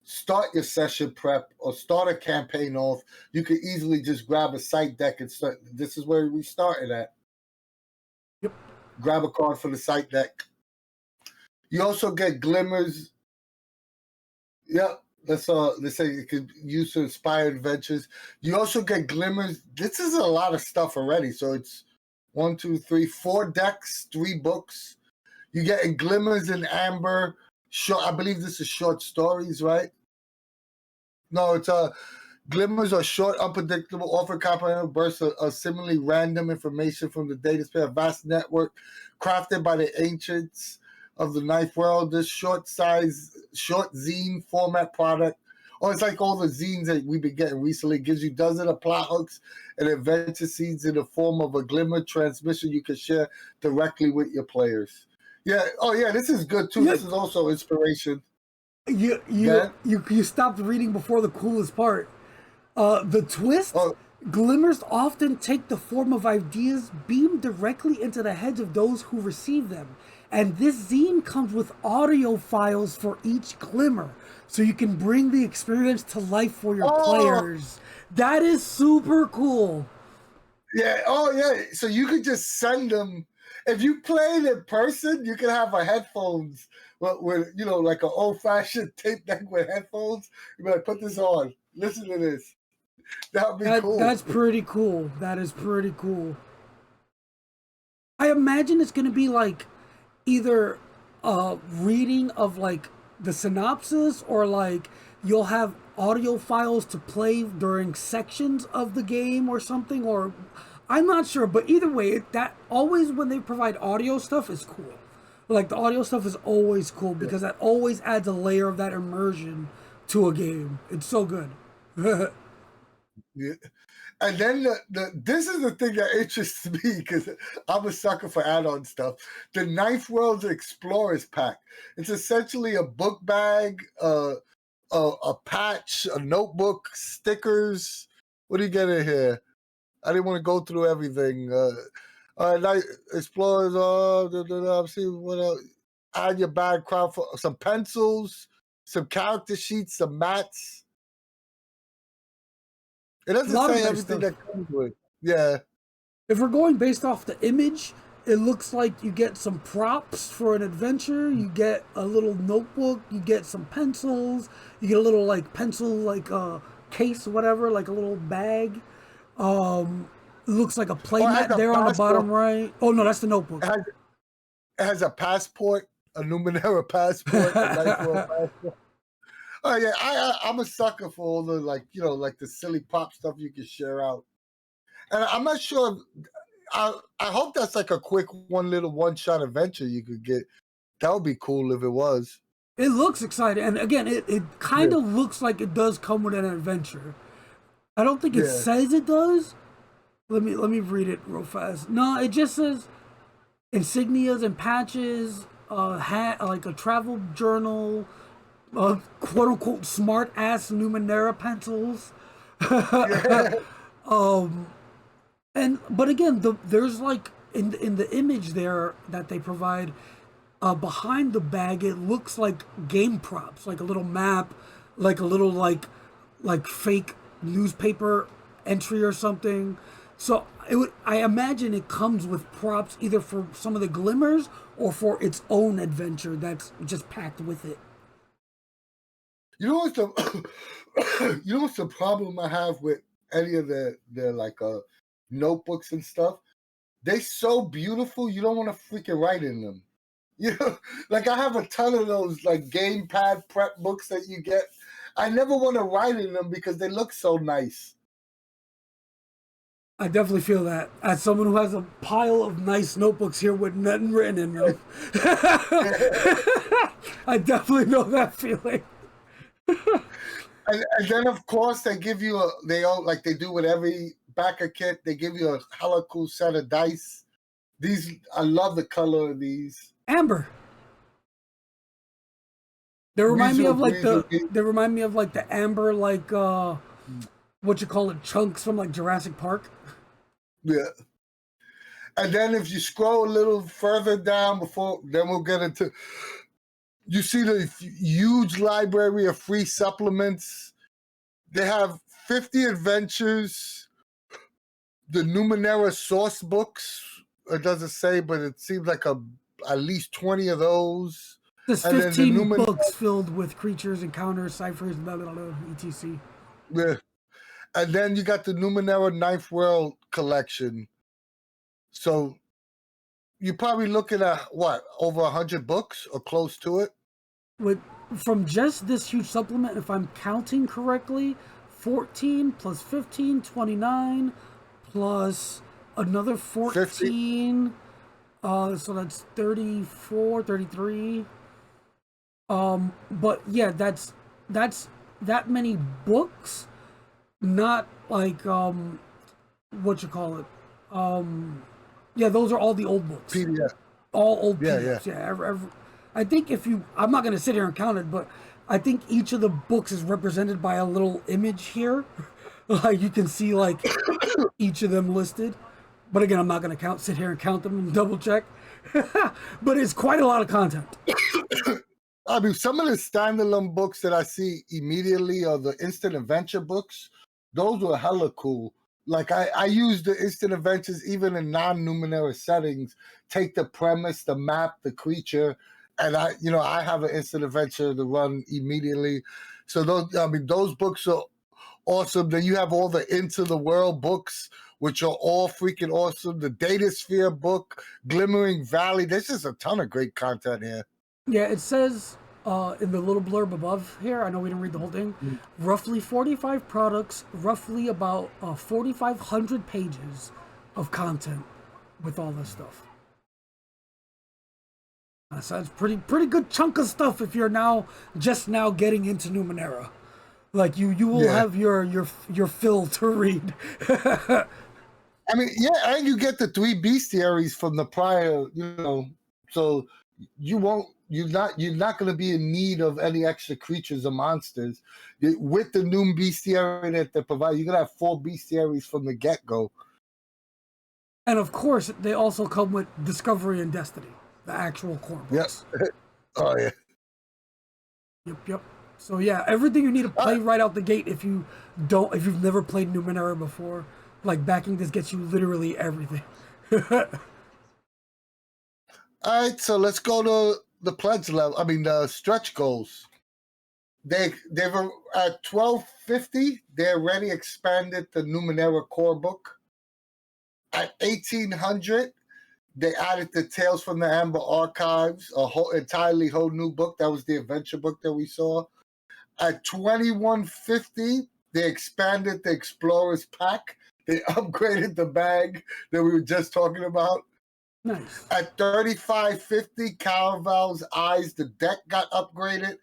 start your session prep or start a campaign off, you can easily just grab a site deck and start. This is where we started at. Yep. Grab a card for the site deck. You also get glimmers. Yep. Let's say you could use to inspire adventures. You also get glimmers. This is a lot of stuff already. So it's 1, 2, 3, 4 decks, 3 books. You get glimmers in amber. I believe this is short stories, right? No, it's glimmers are short, unpredictable, often comprehensive bursts of similarly random information from the Datasphere vast network crafted by the ancients of the Ninth World. This short zine format product, it's like all the zines that we've been getting recently, gives you dozens of plot hooks and adventure scenes in the form of a glimmer transmission you can share directly with your players. Yeah. Oh, yeah. This is good too. Yeah. This is also inspiration. You stopped reading before the coolest part. The twist. Glimmers often take the form of ideas beamed directly into the heads of those who receive them. And this zine comes with audio files for each glimmer, so you can bring the experience to life for your players. That is super cool. Yeah. Oh, yeah. So you could just send them. If you play it in person, you can have a headphones with like an old-fashioned tape deck with headphones. You be like, put this on. Listen to this. That would be cool. That's pretty cool. That is pretty cool. I imagine it's going to be like either a reading of like the synopsis, or like you'll have audio files to play during sections of the game or something, or I'm not sure, but either way, that always when they provide audio stuff is cool. Like the audio stuff is always cool because that always adds a layer of that immersion to a game. It's so good. Yeah. And then this is the thing that interests me because I'm a sucker for add-on stuff. The Ninth World Explorers Pack. It's essentially a book bag, a patch, a notebook, stickers. What do you get in here? I didn't want to go through everything. All right, Night Explorers. I'm seeing what else. Add your bag, crowd for some pencils, some character sheets, some mats. It A doesn't lot of say nice everything stuff. that comes with. Yeah. If we're going based off the image, it looks like you get some props for an adventure. You get a little notebook. You get some pencils. You get a little like pencil like case, whatever, like a little bag. It looks like a play Or it has mat a there on the passport. bottom right. Oh no, that's the notebook. It has a passport, a Numenera passport, a Night World passport. Oh yeah, I'm a sucker for all the like the silly pop stuff you can share out. And I'm not sure. I hope that's like a quick one-shot adventure you could get. That would be cool if it was. It looks exciting, and again, it kind Yeah, of looks like it does come with an adventure. I don't think it yeah. says it does. Let me read it real fast. No, it just says insignias and patches, hat like a travel journal, quote unquote smart ass Numenera pencils, Yeah. and but again, there's like in the image there that they provide behind the bag, it looks like game props, like a little map, like a little like fake newspaper entry or something. So I imagine it comes with props either for some of the glimmers or for its own adventure that's just packed with it. You know what's the you know what's the problem I have with any of their like notebooks and stuff? They so beautiful, you don't want to freaking write in them. You know, like I have a ton of those like gamepad prep books that you get. I never want to write in them because they look so nice. I definitely feel that as someone who has a pile of nice notebooks here with nothing written in them. I definitely know that feeling. And then of course they give you they all like they do with every backer kit. They give you a hella cool set of dice. These I love the color of these. Amber. They remind me Weezer of like agrees the with me. they remind me of like the amber like what you call it chunks from like Jurassic Park. Yeah. And then if you scroll a little further down before, then we'll get into. You see the huge library of free supplements. They have 50 adventures. The Numenera source books. It doesn't say, but it seems like at least 20 of those. There's And then the 15 Numenera. books filled with creatures, encounters, ciphers, blah blah blah, etc. Yeah. And then you got the Numenera Ninth World collection. So you're probably looking at what, over 100 books or close to it? With from just this huge supplement, if I'm counting correctly, 14 plus 15, 29, plus another 50. 14. So that's 34, 33. But yeah, that's that many books, not like what you call it. Yeah, those are all the old books. PDF. All old Yeah, yeah. PDFs. Yeah, I think if you, I'm not going to sit here and count it, but I think each of the books is represented by a little image here. Like you can see like each of them listed. But again, I'm not going to sit here and count them and double check. But it's quite a lot of content. I mean, some of the standalone books that I see immediately are the instant adventure books. Those were hella cool. Like I use the instant adventures even in non-Numenera settings. Take the premise, the map, the creature, and I have an instant adventure to run immediately. So those books are awesome. Then you have all the Into the World books, which are all freaking awesome. The Datasphere book, Glimmering Valley. There's just a ton of great content here. Yeah, it says in the little blurb above here, I know we didn't read the whole thing, roughly 45 products, roughly about 4,500 pages of content with all this stuff. So that's pretty good chunk of stuff if you're now just now getting into Numenera. Like you will Yeah. have your fill to read. I mean, yeah, and you get the three bestiaries from the prior, so you're not going to be in need of any extra creatures or monsters. With the new bestiary that they provide, you're going to have four bestiaries from the get-go. And of course, they also come with Discovery and Destiny, the actual core Yep. books. Oh, yeah. Yep. So yeah, everything you need to All play right. right out the gate if you've never played Numenera before, like backing this gets you literally everything. All right, so let's go to the pledge level. I mean, the stretch goals. They were at 1250. They already expanded the Numenera core book. At 1800, they added the Tales from the Amber Archives, a entirely whole new book. That was the adventure book that we saw. At 2150, they expanded the Explorers pack. They upgraded the bag that we were just talking about. Nice. At 3550, Caraval's Eyes, the deck got upgraded.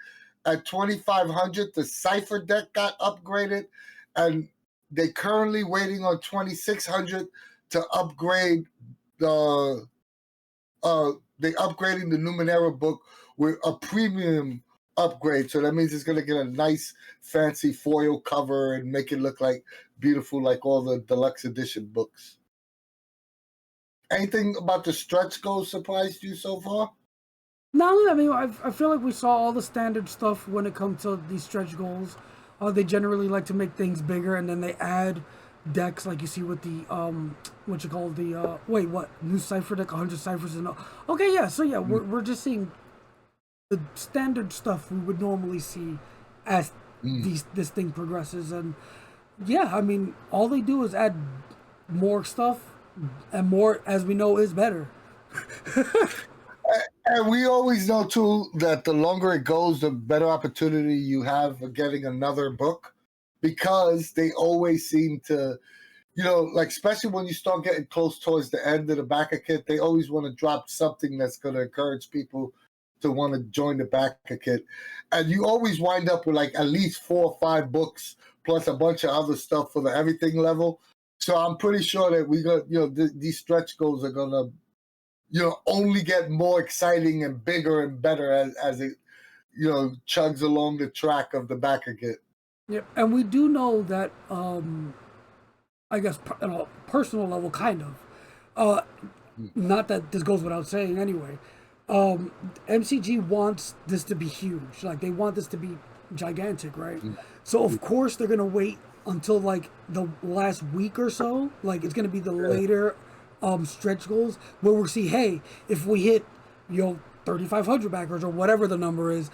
At 2500, the Cypher deck got upgraded. And they currently waiting on 2600 to upgrade the they upgrading the Numenera book with a premium upgrade. So that means it's gonna get a nice fancy foil cover and make it look like beautiful like all the deluxe edition books. Anything about the stretch goals surprised you so far? No, I mean I feel like we saw all the standard stuff when it comes to these stretch goals. They generally like to make things bigger, and then they add decks like you see with the what you call the wait what new cipher deck 100 ciphers and okay yeah so yeah we're just seeing the standard stuff we would normally see as Mm. this thing progresses. And yeah, I mean all they do is add more stuff, and more, as we know, is better. And we always know too that the longer it goes, the better opportunity you have of getting another book, because they always seem to, like especially when you start getting close towards the end of the backer kit, they always want to drop something that's going to encourage people to want to join the backer kit, and you always wind up with like at least 4 or 5 books plus a bunch of other stuff for the everything level. So I'm pretty sure that we got these stretch goals are gonna only get more exciting and bigger and better as it chugs along the track of the backer kit. Yep, and we do know that I guess on a personal level, kind of. Uh, Not that this goes without saying anyway. MCG wants this to be huge. Like they want this to be gigantic, right? So of course they're gonna wait until like the last week or so. Like it's gonna be the later stretch goals where we'll see, hey, if we hit 3,500 backers or whatever the number is,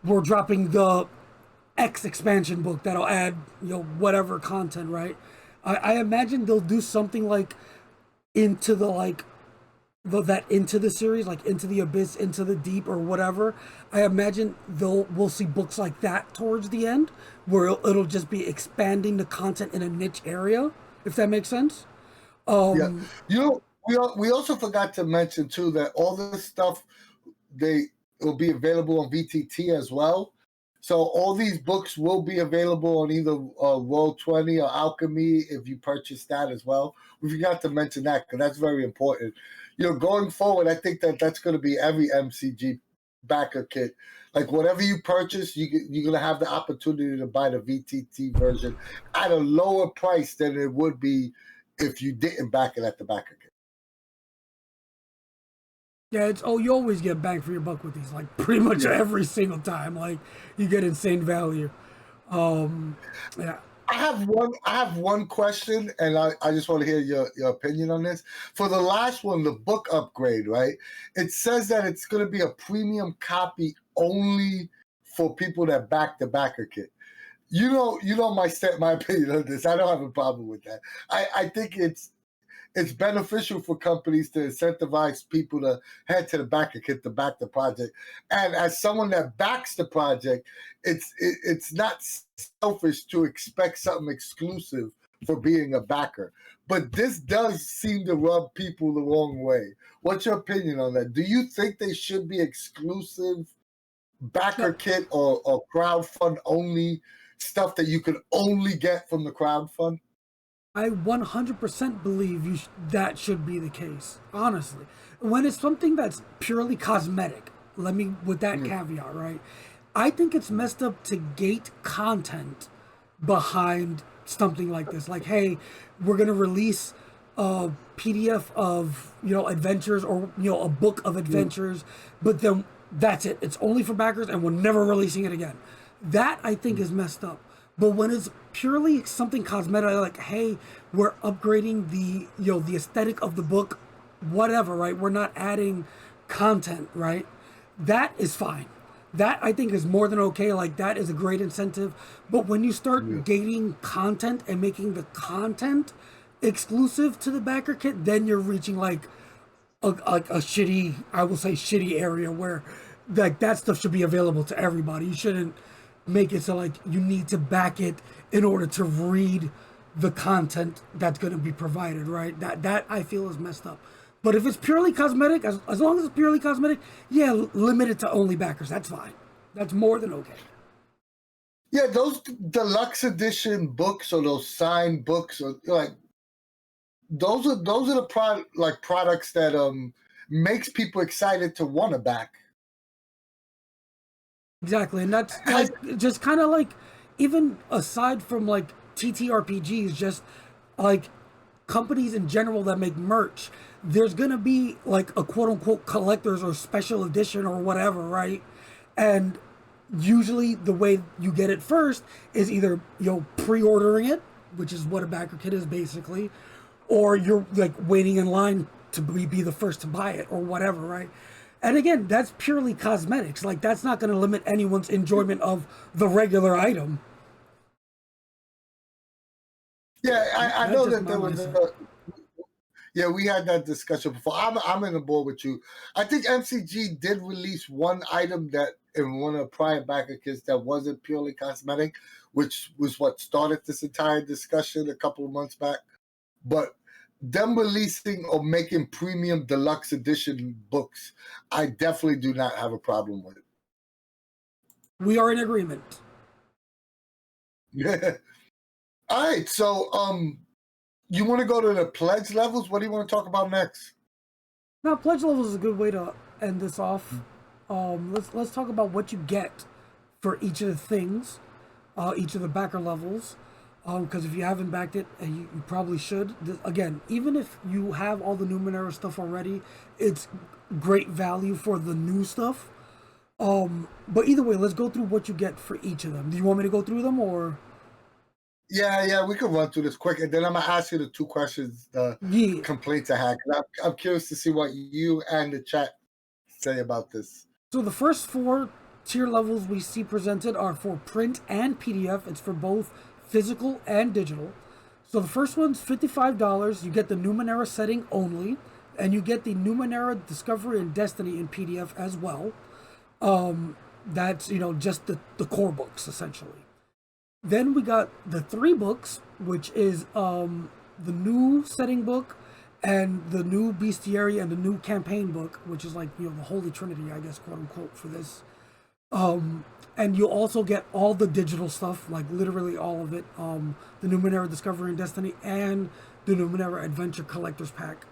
we're dropping the X expansion book that'll add whatever content, right? I imagine they'll do something like into the that into the series, like Into the Abyss, Into the Deep, or whatever. I imagine we'll see books like that towards the end, where it'll just be expanding the content in a niche area, if that makes sense. Yeah, we also forgot to mention too that all this stuff they will be available on VTT as well. So all these books will be available on either Roll20 or Alchemy if you purchase that as well. We forgot to mention that because that's very important. Going forward, I think that's going to be every MCG backer kit. Like whatever you purchase, you're going to have the opportunity to buy the VTT version at a lower price than it would be if you didn't back it at the backer kit. Yeah, you always get bang for your buck with these, like pretty much every single time. Like you get insane value. Yeah. I have one question, and I just want to hear your opinion on this. For the last one, the book upgrade, right? It says that it's going to be a premium copy only for people that back the backer kit. My opinion on this. I don't have a problem with that. I think it's beneficial for companies to incentivize people to head to the backer kit to back the project. And as someone that backs the project, it's not selfish to expect something exclusive for being a backer. But this does seem to rub people the wrong way. What's your opinion on that? Do you think they should be exclusive Backerkit or crowdfund only stuff that you can only get from the crowdfund? I 100% believe that should be the case, honestly. When it's something that's purely cosmetic, let me, with that caveat, right? I think it's messed up to gate content behind something like this. Like, hey, we're going to release a PDF of, adventures, or, a book of adventures, but then that's it. It's only for backers and we're never releasing it again. That, I think, is messed up. But when it's purely something cosmetic, like, hey, we're upgrading the aesthetic of the book, whatever, right? We're not adding content, right? That is fine. That, I think, is more than okay. Like, that is a great incentive. But when you start gating content and making the content exclusive to the Backerkit, then you're reaching like a shitty, I will say shitty area where like that stuff should be available to everybody. You shouldn't make it so like you need to back it in order to read the content that's going to be provided, right? That I feel is messed up. But if it's purely cosmetic, as long as it's purely cosmetic, yeah, limit it to only backers. That's fine. That's more than okay. Yeah, those deluxe edition books or those signed books, or like those are the products that makes people excited to want to back. Exactly, and that's like just kind of like, even aside from like TTRPGs, just like companies in general that make merch, there's gonna be like a quote unquote collector's or special edition or whatever, right? And usually the way you get it first is either pre-ordering it, which is what a Backerkit is basically, or you're like waiting in line to be the first to buy it or whatever, right? And again, that's purely cosmetics. Like, that's not going to limit anyone's enjoyment of the regular item. Yeah, I know that there was yeah, we had that discussion before. I'm in the board with you. I think MCG did release one item that in one of the prior Backerkits that wasn't purely cosmetic, which was what started this entire discussion a couple of months back. But them releasing or making premium deluxe edition books, I definitely do not have a problem with it. We are in agreement. Yeah. All right, so you want to go to the pledge levels? What do you want to talk about next? Now, pledge levels is a good way to end this off. Let's talk about what you get for each of the things, each of the backer levels. Because if you haven't backed it, and you probably should. Again, even if you have all the Numenera stuff already, it's great value for the new stuff. But either way, let's go through what you get for each of them. Do you want me to go through them, or? Yeah, we can run through this quick, and then I'm gonna ask you the two questions, complaints I had. I'm curious to see what you and the chat say about this. So the first 4 tier levels we see presented are for print and PDF. It's for both physical and digital. So the first one's $55. You get the Numenera setting only, and you get the Numenera Discovery and Destiny in PDF as well. That's just the core books essentially. Then we got the 3 books, which is the new setting book and the new bestiary and the new campaign book, which is like the Holy Trinity, I guess, quote unquote, for this. And you'll also get all the digital stuff, like literally all of it. The Numenera Discovery and Destiny and the Numenera Adventure Collector's Pack.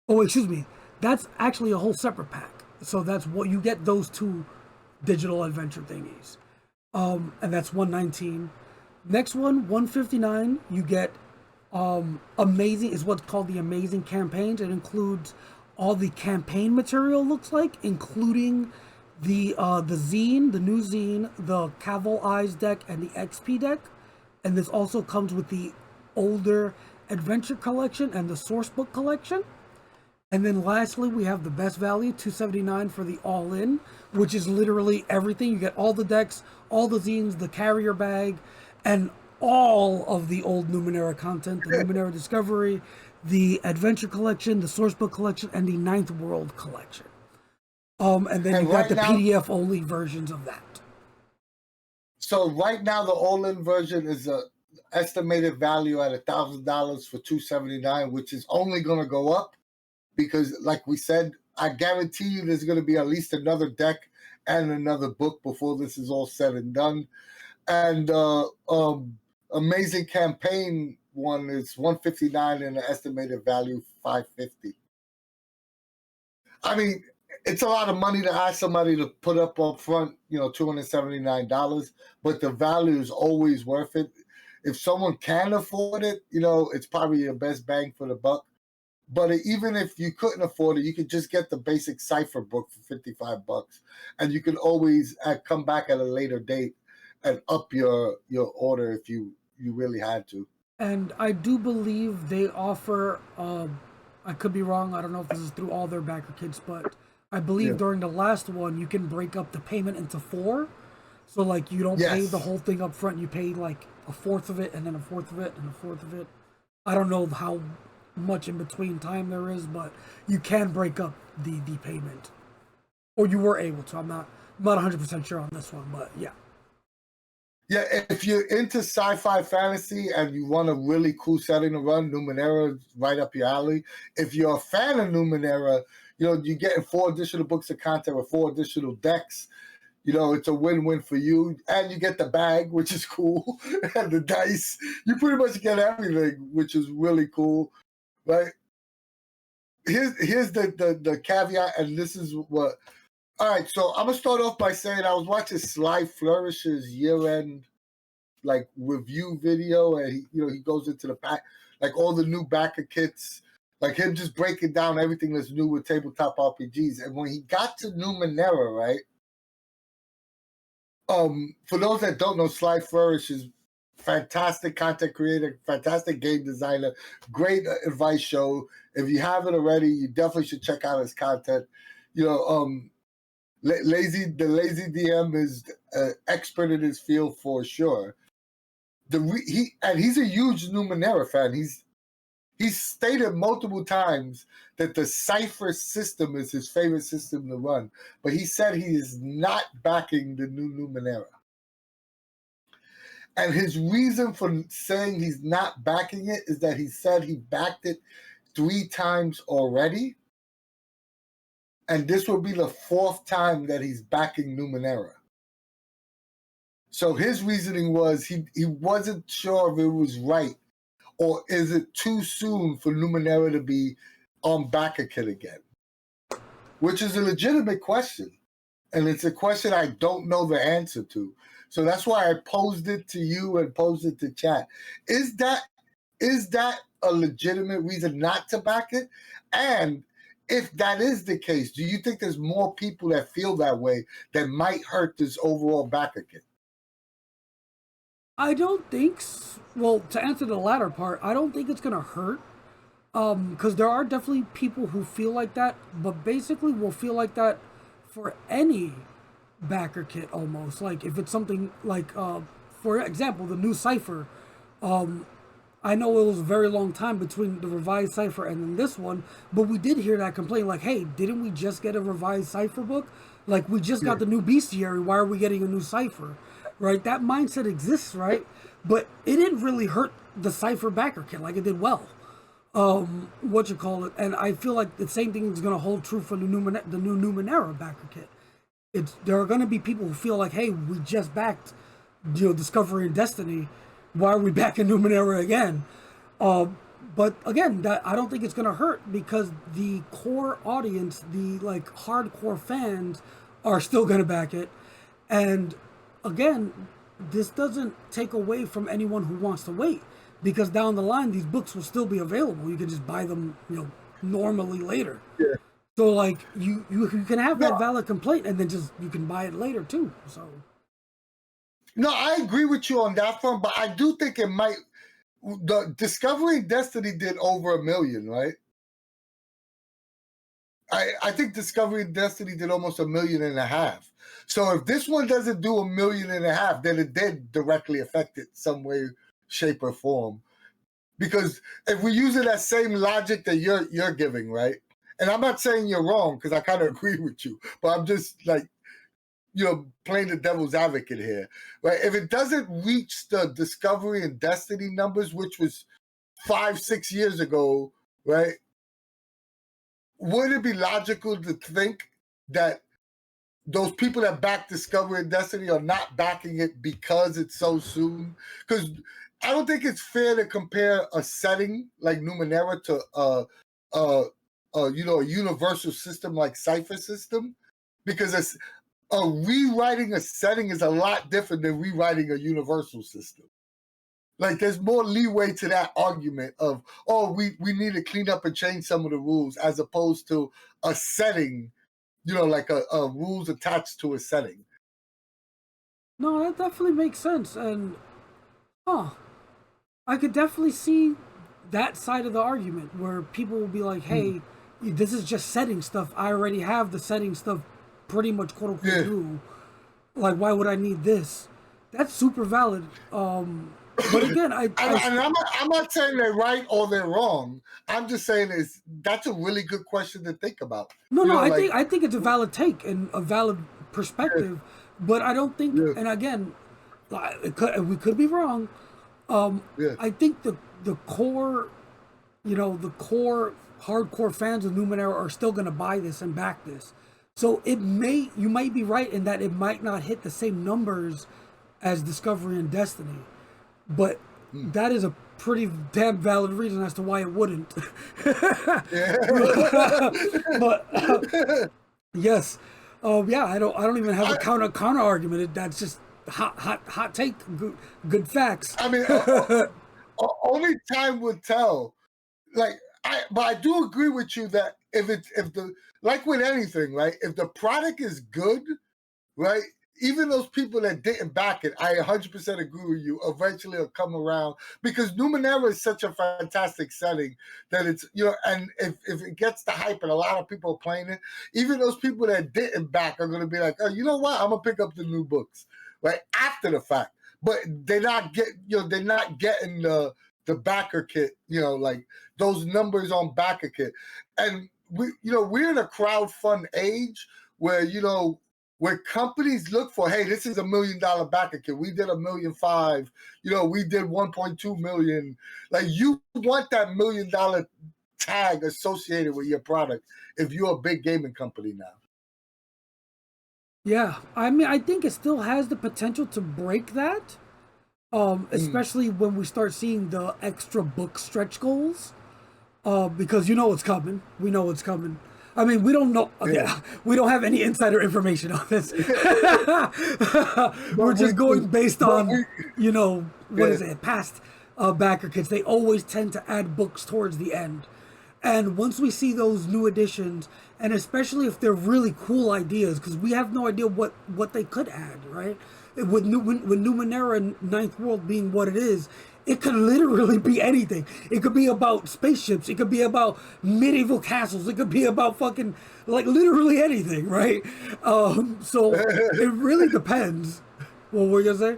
Oh, excuse me. That's actually a whole separate pack. So that's what you get, those 2 digital adventure thingies. And that's $119. Next one, $159. You get amazing, is what's called the Amazing Campaigns. It includes all the campaign material, looks like, including the zine, the new zine, the Cavil Eyes deck, and the XP deck. And this also comes with the older adventure collection and the source book collection. And then lastly, we have the best value, $279 for the all-in, which is literally everything. You get all the decks, all the zines, the carrier bag, and all of the old Numenera content, the Numenera Discovery, the adventure collection, the source book collection, and the Ninth World collection. And then you got the PDF only versions of that. So right now, the all-in version is estimated value at $1,000 for $279, which is only going to go up because, like we said, I guarantee you there's going to be at least another deck and another book before this is all said and done. And Amazing Campaign one is $159 and an estimated value $550. I mean, it's a lot of money to ask somebody to put up front, $279, but the value is always worth it. If someone can afford it, it's probably your best bang for the buck. But even if you couldn't afford it, you could just get the basic Cypher book for $55, and you can always come back at a later date and up your order if you really had to. And I do believe they offer, I could be wrong, I don't know if this is through all their backer kits, but I believe during the last one, you can break up the payment into 4. So, like, you don't pay the whole thing up front. You pay, like, a fourth of it, and then a fourth of it, and a fourth of it. I don't know how much in between time there is, but you can break up the payment. Or you were able to. I'm not 100% sure on this one, but yeah. Yeah, if you're into sci-fi fantasy and you want a really cool setting to run, Numenera is right up your alley. If you're a fan of Numenera, you're getting 4 additional books of content with 4 additional decks. It's a win-win for you. And you get the bag, which is cool, and the dice. You pretty much get everything, which is really cool, right? Here's the caveat, and this is what... All right, so I'm going to start off by saying I was watching Sly Flourish's year-end review video, and he goes into the back, like all the new backer kits, like him just breaking down everything that's new with tabletop RPGs. And when he got to Numenera, right? For those that don't know, Sly Flourish is fantastic content creator, fantastic game designer, great advice show. If you haven't already, you definitely should check out his content. The Lazy DM is expert in his field for sure. He's a huge Numenera fan. He's stated multiple times that the Cypher system is his favorite system to run, but he said he is not backing the new Numenera. And his reason for saying he's not backing it is that he said he backed it 3 times already, and this will be the 4th time that he's backing Numenera. So his reasoning was he wasn't sure if it was right, or is it too soon for Numenera to be on Backerkit again? Which is a legitimate question. And it's a question I don't know the answer to. So that's why I posed it to you and posed it to chat. Is that a legitimate reason not to back it? And if that is the case, do you think there's more people that feel that way that might hurt this overall Backerkit? I don't think well, to answer the latter part, I don't think it's going to hurt. Because there are definitely people who feel like that, but basically will feel like that for any backer kit almost. Like if it's something like, for example, the new Cypher. I know it was a very long time between the revised Cypher and then this one, but we did hear that complaint like, hey, didn't we just get a revised Cypher book? Like we just got the new Bestiary, why are we getting a new Cypher? Right? That mindset exists, right? But it didn't really hurt the Cypher backer kit, like it did well. And I feel like the same thing is going to hold true for the new Numenera backer kit. There are going to be people who feel like, hey, we just backed, Discovery and Destiny. Why are we back in Numenera again? But again, I don't think it's going to hurt because the core audience, the hardcore fans, are still going to back it. And again, this doesn't take away from anyone who wants to wait. Because down the line, these books will still be available. You can just buy them, normally later. Yeah. So, you can have that valid complaint, and then you can buy it later too. So. No, I agree with you on that front, but I do think it might. The Discovery Destiny did over 1 million, right? I think Discovery Destiny did almost 1.5 million. So if this one doesn't do 1.5 million, then it did directly affect it some way, shape, or form. Because if we use that same logic that you're giving, right? And I'm not saying you're wrong because I kind of agree with you, but I'm just playing the devil's advocate here, right? If it doesn't reach the Discovery and Destiny numbers, which was 5-6 years ago, right? Would it be logical to think that those people that back Discovery and Destiny are not backing it because it's so soon? Because I don't think it's fair to compare a setting like Numenera to a universal system like Cypher system, because rewriting a setting is a lot different than rewriting a universal system. Like, there's more leeway to that argument of, we need to clean up and change some of the rules, as opposed to a setting, like a rules attached to a setting. No, that definitely makes sense. And, I could definitely see that side of the argument where people will be like, hey, this is just setting stuff. I already have the setting stuff pretty much quote unquote new. Like, why would I need this? That's super valid. But again, I'm not saying they're right or they're wrong. I'm just saying that's a really good question to think about. I think it's a valid take and a valid perspective, but I don't think. And again, we could be wrong. I think the core, the core hardcore fans of Numenera are still going to buy this and back this. So you might be right in that it might not hit the same numbers as Discovery and Destiny. But that is a pretty damn valid reason as to why it wouldn't. But yes, I don't even have a counter argument. That's just hot take, good facts. I mean, only time will tell. But I do agree with you that like with anything, right? If the product is good, right? Even those people that didn't back it, I 100% agree with you, eventually will come around, because Numenera is such a fantastic setting that it's, and if it gets the hype and a lot of people are playing it, even those people that didn't back are going to be like, oh, you know what? I'm going to pick up the new books, right? After the fact. But they're not getting the Backerkit, like those numbers on Backerkit. And we're in a crowdfund age where, where companies look for, hey, this is $1 million Backerkit. We did $1.5 million. We did 1.2 million. Like, you want that $1 million tag associated with your product if you're a big gaming company now. Yeah, I mean, I think it still has the potential to break that, especially when we start seeing the extra book stretch goals, because it's coming. We know it's coming. I mean, we don't know. We don't have any insider information on this. We're just going based on, is it? Past Backerkits. They always tend to add books towards the end. And once we see those new additions, and especially if they're really cool ideas, because we have no idea what they could add, right? With Numenera and Ninth World being what it is, it could literally be anything. It could be about spaceships. It could be about medieval castles. It could be about fucking, like, literally anything, right? So it really depends. What were you going to say?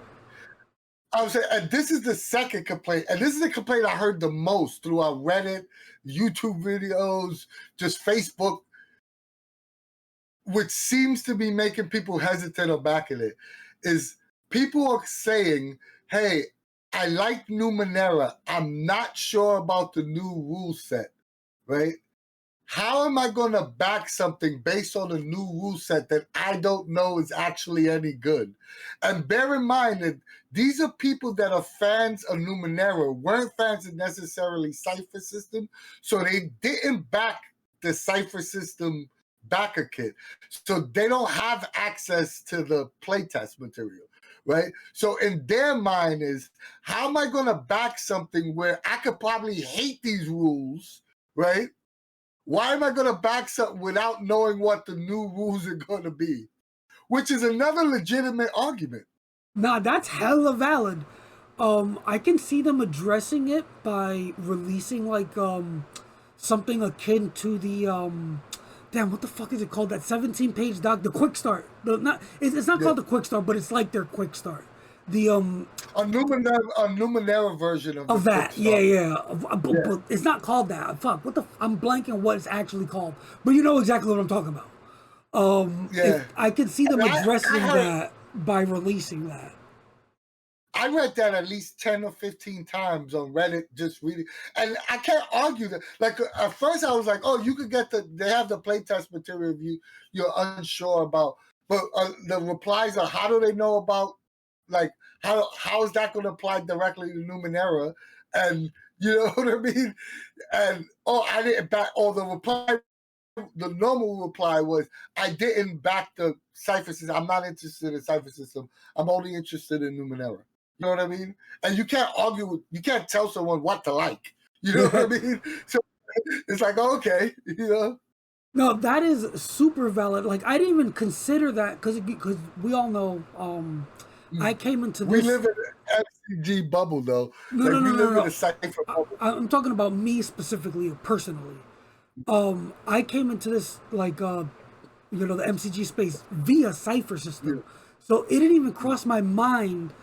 I was saying, and this is the second complaint, and this is the complaint I heard the most throughout Reddit, YouTube videos, just Facebook, which seems to be making people hesitant on backing it, is people are saying, hey, I like Numenera. I'm not sure about the new rule set, right? How am I going to back something based on a new rule set that I don't know is actually any good? And bear in mind that these are people that are fans of Numenera, weren't fans of necessarily Cypher system, so they didn't back the Cypher system Backerkit. So they don't have access to the playtest material, right? So in their mind is, how am I going to back something where I could probably hate these rules, right? Why am I going to back something without knowing what the new rules are going to be? Which is another legitimate argument. Nah, that's hella valid. I can see them addressing it by releasing like something akin to the damn, what the fuck is it called? That 17-page doc, the quick start. It's not called the quick start, but it's like their quick start. The a Numenera version of that. Yeah. But it's not called that. Fuck. I'm blanking what it's actually called. But you know exactly what I'm talking about. If Yeah. I could see them And I addressing heard, that by releasing that. I read that at least 10 or 15 times on Reddit, just reading. And I can't argue that. Like, at first I was like, oh, you could get they have the playtest material if you're unsure about. But the replies are, how do they know about, like, how is that going to apply directly to Numenera? And, you know what I mean? And, oh, I didn't back, the reply, the normal reply was, I didn't back the Cypher system. I'm not interested in Cypher system. I'm only interested in Numenera. You know what I mean? And you can't argue, you can't tell someone what to like. You know what I mean? So it's like, okay, you know? No, that is super valid. Like I didn't even consider that because we all know I came into We this. live in an MCG bubble, though. No, Like, no, no, we no, live in a no. Cypher bubble. I'm talking about me specifically, personally. I came into this like the MCG space via Cypher Yeah. system, so it didn't even cross my mind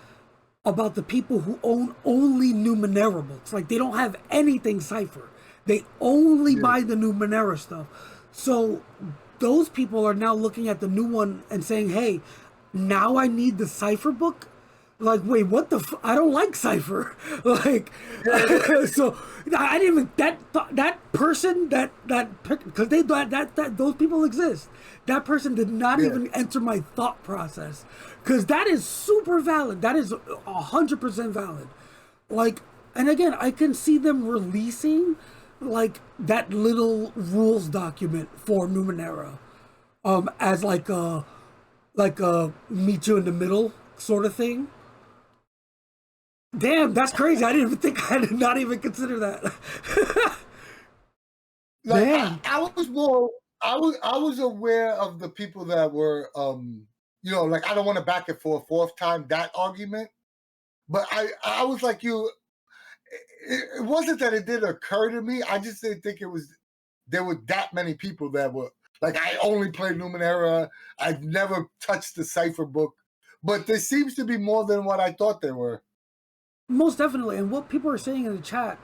about the people who own only Numenera books. Like they don't have anything Cypher. They only Yeah. buy the Numenera stuff. So those people are now looking at the new one and saying, "Hey, now I need the Cypher book." Like, wait, what the? I don't like Cypher. Like, so I didn't even that person that because that those people exist. That person did not Yeah. even enter my thought process because that is super valid. That is 100% valid. Like, and again, I can see them releasing like that little rules document for Numenera, as like a meet you in the middle sort of thing. Damn, that's crazy. I didn't even think. I did not even consider that. Like, Damn. I was more, I was aware of the people that were, like, I don't want to back it for a fourth time, that argument. But I was like you, it wasn't that it didn't occur to me. I just didn't think there were that many people that were like, I only play Numenera. I've never touched the Cypher book. But there seems to be more than what I thought there were. Most definitely. And what people are saying in the chat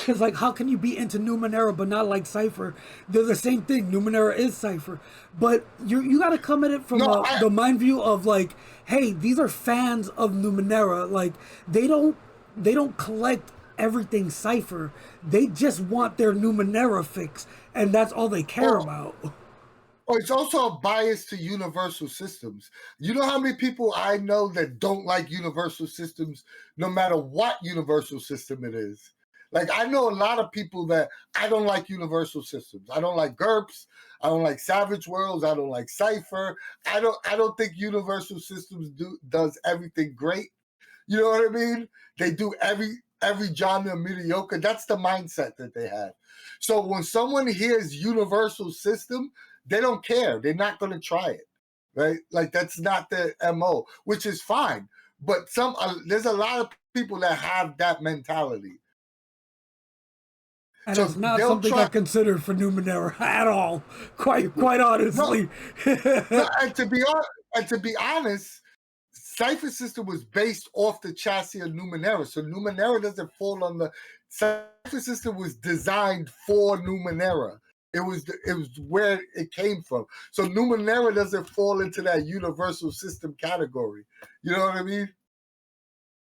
is like, how can you be into Numenera but not like Cypher? They're the same thing. Numenera is Cypher. But you got to come at it from No, the mind view of like, hey, these are fans of Numenera. Like they don't collect everything Cypher. They just want their Numenera fix, and that's all they care or, about. or it's also a bias to universal systems. You know how many people I know that don't like universal systems, no matter what universal system it is? Like, I know a lot of people that I don't like universal systems. I don't like GURPS. I don't like Savage Worlds. I don't like Cypher. I don't think universal systems does everything great. You know what I mean? They do every genre mediocre. That's the mindset that they have. So when someone hears universal system, they don't care. They're not going to try it, right? Like, that's not their MO, which is fine. But there's a lot of people that have that mentality. And So it's not they'll something I try. considered for Numenera at all. Quite No, honestly. no, and to be honest, Cypher System was based off the chassis of Numenera, so Numenera doesn't fall on the. Cypher System was designed for Numenera. It was where it came from. So Numenera doesn't fall into that universal system category. You know what I mean?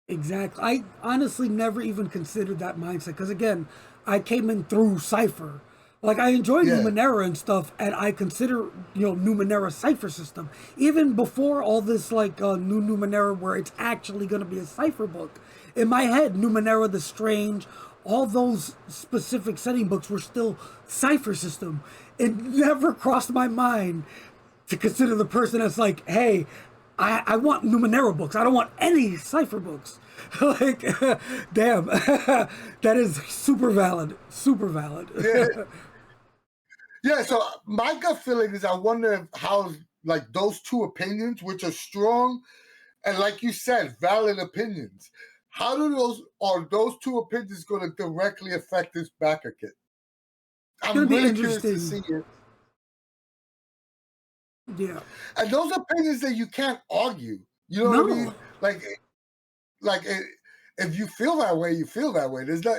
Exactly. I honestly never even considered that mindset because again, I came in through Cypher. Like I enjoy Yeah. Numenera and stuff, and I consider Numenera Cypher system even before all this like new Numenera where it's actually going to be a Cypher book. In my head, Numenera the Strange, all those specific setting books were still Cypher system. It never crossed my mind to consider the person that's like, hey, I want Numenera books. I don't want any Cypher books. Like, damn, that is super valid. Super valid. Yeah. Yeah, so my gut feeling is I wonder how, like, those two opinions, which are strong and, like you said, valid opinions, are those two opinions going to directly affect this backer kit? It's gonna I'm be really curious to interesting. see it. Yeah. And those opinions that you can't argue. You know what I No. mean? Like, if you feel that way, you feel that way. There's not,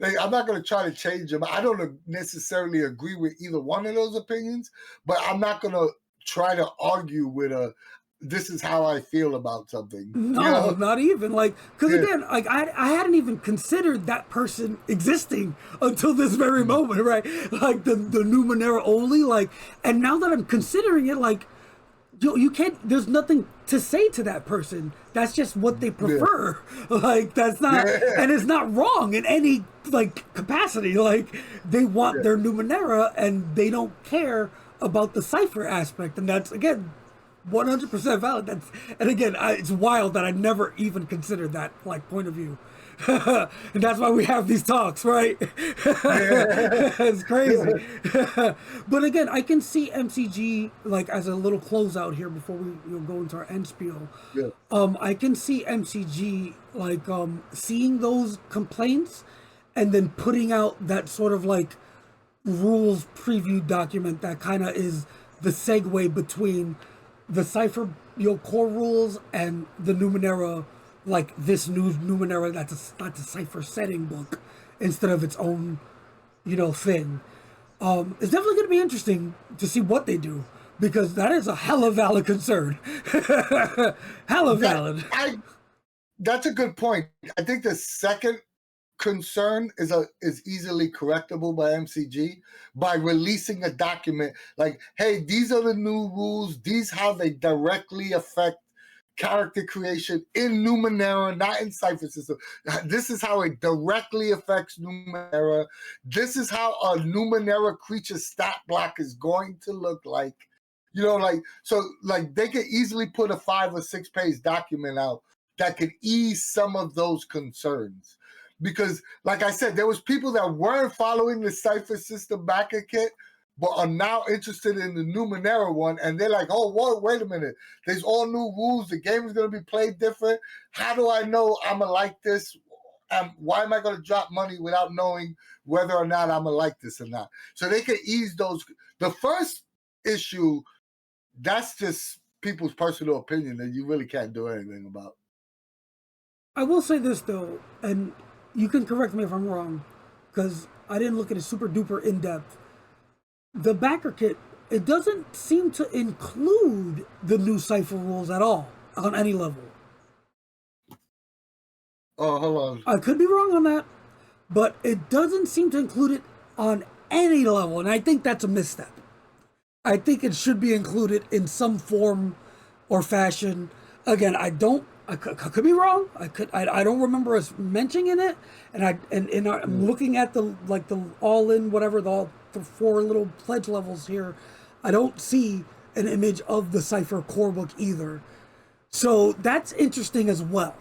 like, I'm not going to try to change them. I don't necessarily agree with either one of those opinions, but I'm not going to try to argue with this is how I feel about something. No, not even like, because Yeah. again, like I hadn't even considered that person existing until this very moment, right? Like the Numenera only, like, and now that I'm considering it, like, you can't. There's nothing to say to that person. That's just what they prefer. Like that's not, and it's not wrong in any like capacity. Like they want their Numenera, and they don't care about the cipher aspect, and that's again 100% valid. And again, it's wild that I never even considered that like point of view. And that's why we have these talks, right? It's crazy. But again, I can see MCG like as a little closeout here before we go into our end spiel. I can see MCG like seeing those complaints and then putting out that sort of like rules preview document that kind of is the segue between the Cypher core rules and the Numenera, like this new Numenera that's a Cypher setting book instead of its own, thing. It's definitely going to be interesting to see what they do because that is a hella valid concern. Hella valid. That's a good point. I think the second concern is easily correctable by MCG by releasing a document like, hey, these are the new rules. These how they directly affect character creation in Numenera, not in Cypher System. This is how it directly affects Numenera. This is how a Numenera creature stat block is going to look like. So they could easily put a 5 or 6 page document out that could ease some of those concerns. Because, like I said, there was people that weren't following the Cypher System Backerkit, but are now interested in the Numenera one, and they're like, oh, wait a minute. There's all new rules. The game is going to be played different. How do I know I'm going to like this? Why am I going to drop money without knowing whether or not I'm going to like this or not? So they can ease those. The first issue, that's just people's personal opinion that you really can't do anything about. I will say this, though, and you can correct me if I'm wrong, because I didn't look at it super duper in depth. The Backerkit, it doesn't seem to include the new Cypher rules at all on any level. Oh, hold on. I could be wrong on that, but it doesn't seem to include it on any level, and I think that's a misstep. I think it should be included in some form or fashion. Again, I could be wrong. I don't remember us mentioning it, and I'm looking at the all in whatever the 4 little pledge levels here. I don't see an image of the Cypher core book either, so that's interesting as well.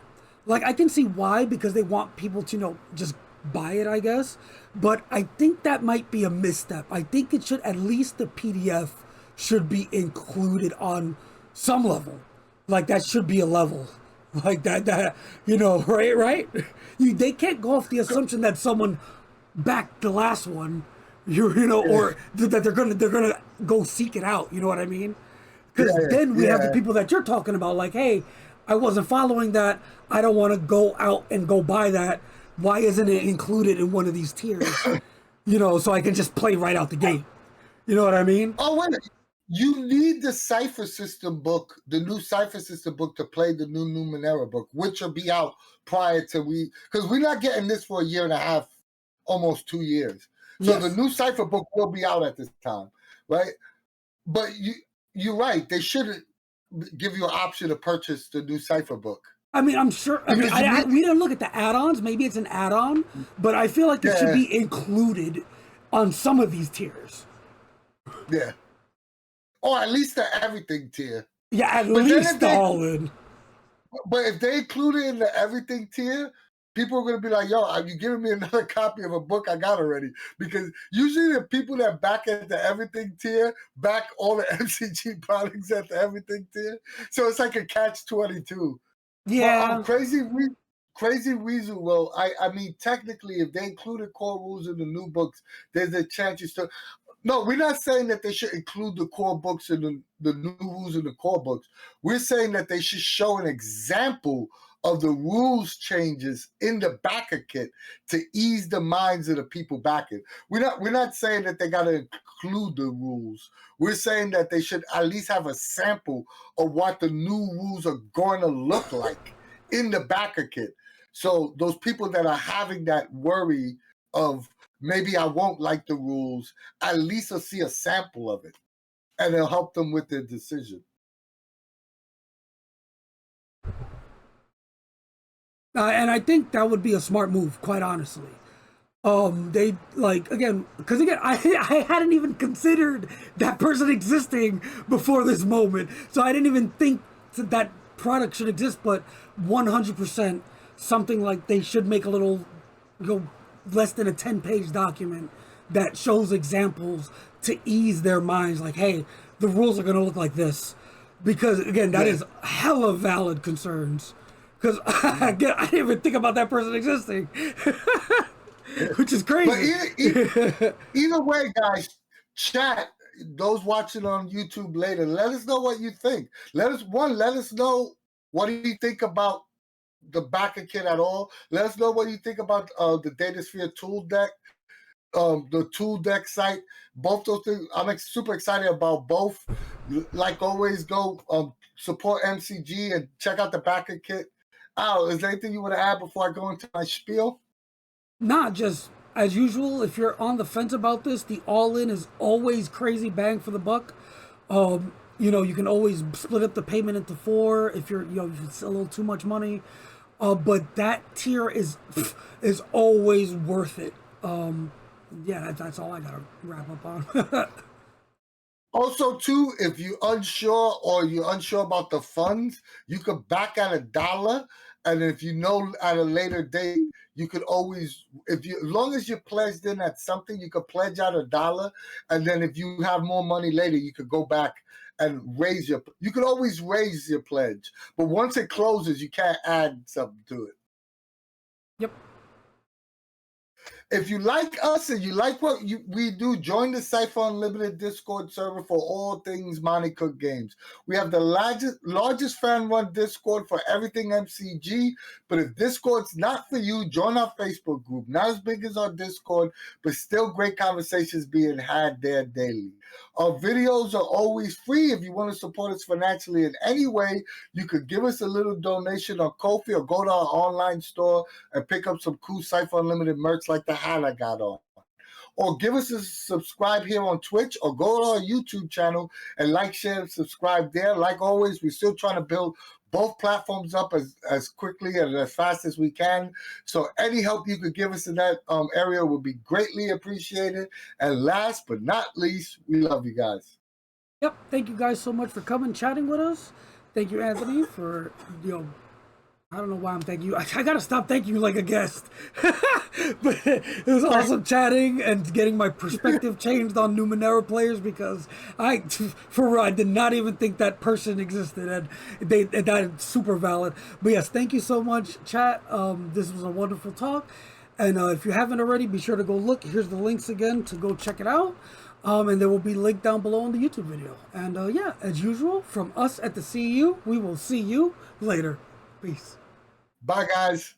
Like I can see why, because they want people to just buy it, I guess. But I think that might be a misstep. I think it should, at least the PDF should be included on some level. Like that should be a level. Like that, right? They can't go off the assumption that someone backed the last one, or that they're gonna go seek it out. You know what I mean? Because then we have the people that you're talking about, like, hey, I wasn't following that. I don't want to go out and go buy that. Why isn't it included in one of these tiers? So I can just play right out the gate. You know what I mean? Oh, wait a minute. You need the Cypher System book, the new Cypher System book, to play the new Numenera book, which will be out prior to because we're not getting this for a year and a half, almost 2 years. So the new Cypher book will be out at this time, right? But you're right. They should give you an option to purchase the new Cypher book. I mean, I'm sure. We didn't look at the add-ons. Maybe it's an add-on, but I feel like it should be included on some of these tiers. Yeah. Or at least the everything tier. Yeah, at least the all-in. But if they include it in the everything tier, people are going to be like, yo, are you giving me another copy of a book I got already? Because usually the people that back at the everything tier back all the MCG products at the everything tier. So it's like a catch-22. Yeah. Crazy Weasel, well, I mean, technically, if they included core rules in the new books, there's a chance you still... No, we're not saying that they should include the core books and the new rules in the core books. We're saying that they should show an example of the rules changes in the backer kit to ease the minds of the people backing. We're not saying that they got to include the rules. We're saying that they should at least have a sample of what the new rules are going to look like in the backer kit. So those people that are having that worry of maybe I won't like the rules, at least they'll see a sample of it, and it'll help them with their decision. And I think that would be a smart move, quite honestly. They like again because I hadn't even considered that person existing before this moment, so I didn't even think that product should exist. But 100% something like they should make a little less than a 10-page document that shows examples to ease their minds. Like, hey, the rules are going to look like this, because again, that is hella valid concerns. Because I didn't even think about that person existing. Which is crazy. But either way, guys, chat, those watching on YouTube later, let us know what you think. Let us know what do you think about the backer kit at all. Let us know what you think about the Datasphere tool deck, the tool deck site. Both those things, I'm super excited about both. Like always, go support MCG and check out the backer kit. Al, is there anything you want to add before I go into my spiel? Nah, just as usual, if you're on the fence about this, the all-in is always crazy bang for the buck. You can always split up the payment into 4 if you're, if it's a little too much money. But that tier is always worth it. That's all I gotta wrap up on. Also, too, if you're unsure about the funds, you could back at $1, and if you know at a later date, you could always, as long as you're pledged in at something, you could pledge out $1, and then if you have more money later, you could go back and you could always raise your pledge, but once it closes, you can't add something to it. Yep. If you like us and you like what we do, join the Cypher Unlimited Discord server for all things Monte Cook Games. We have the largest fan-run Discord for everything MCG, but if Discord's not for you, join our Facebook group. Not as big as our Discord, but still great conversations being had there daily. Our videos are always free. If you want to support us financially in any way, you could give us a little donation on Ko-fi or go to our online store and pick up some cool Cypher Unlimited merch like the hat I got on. Or give us a subscribe here on Twitch, or go to our YouTube channel and like, share, and subscribe there. Like always, we're still trying to build both platforms up as quickly and as fast as we can. So any help you could give us in that area would be greatly appreciated. And last but not least, we love you guys. Yep. Thank you guys so much for coming, chatting with us. Thank you, Anthony, for I don't know why I'm thanking you. I gotta stop thanking you like a guest. But it was awesome chatting and getting my perspective changed on Numenera players, because I did not even think that person existed, and that's super valid. But yes, thank you so much, chat. This was a wonderful talk, and if you haven't already, be sure to go look. Here's the links again to go check it out. And there will be linked down below in the YouTube video. And as usual, from us at the CU, we will see you later. Peace. Bye, guys.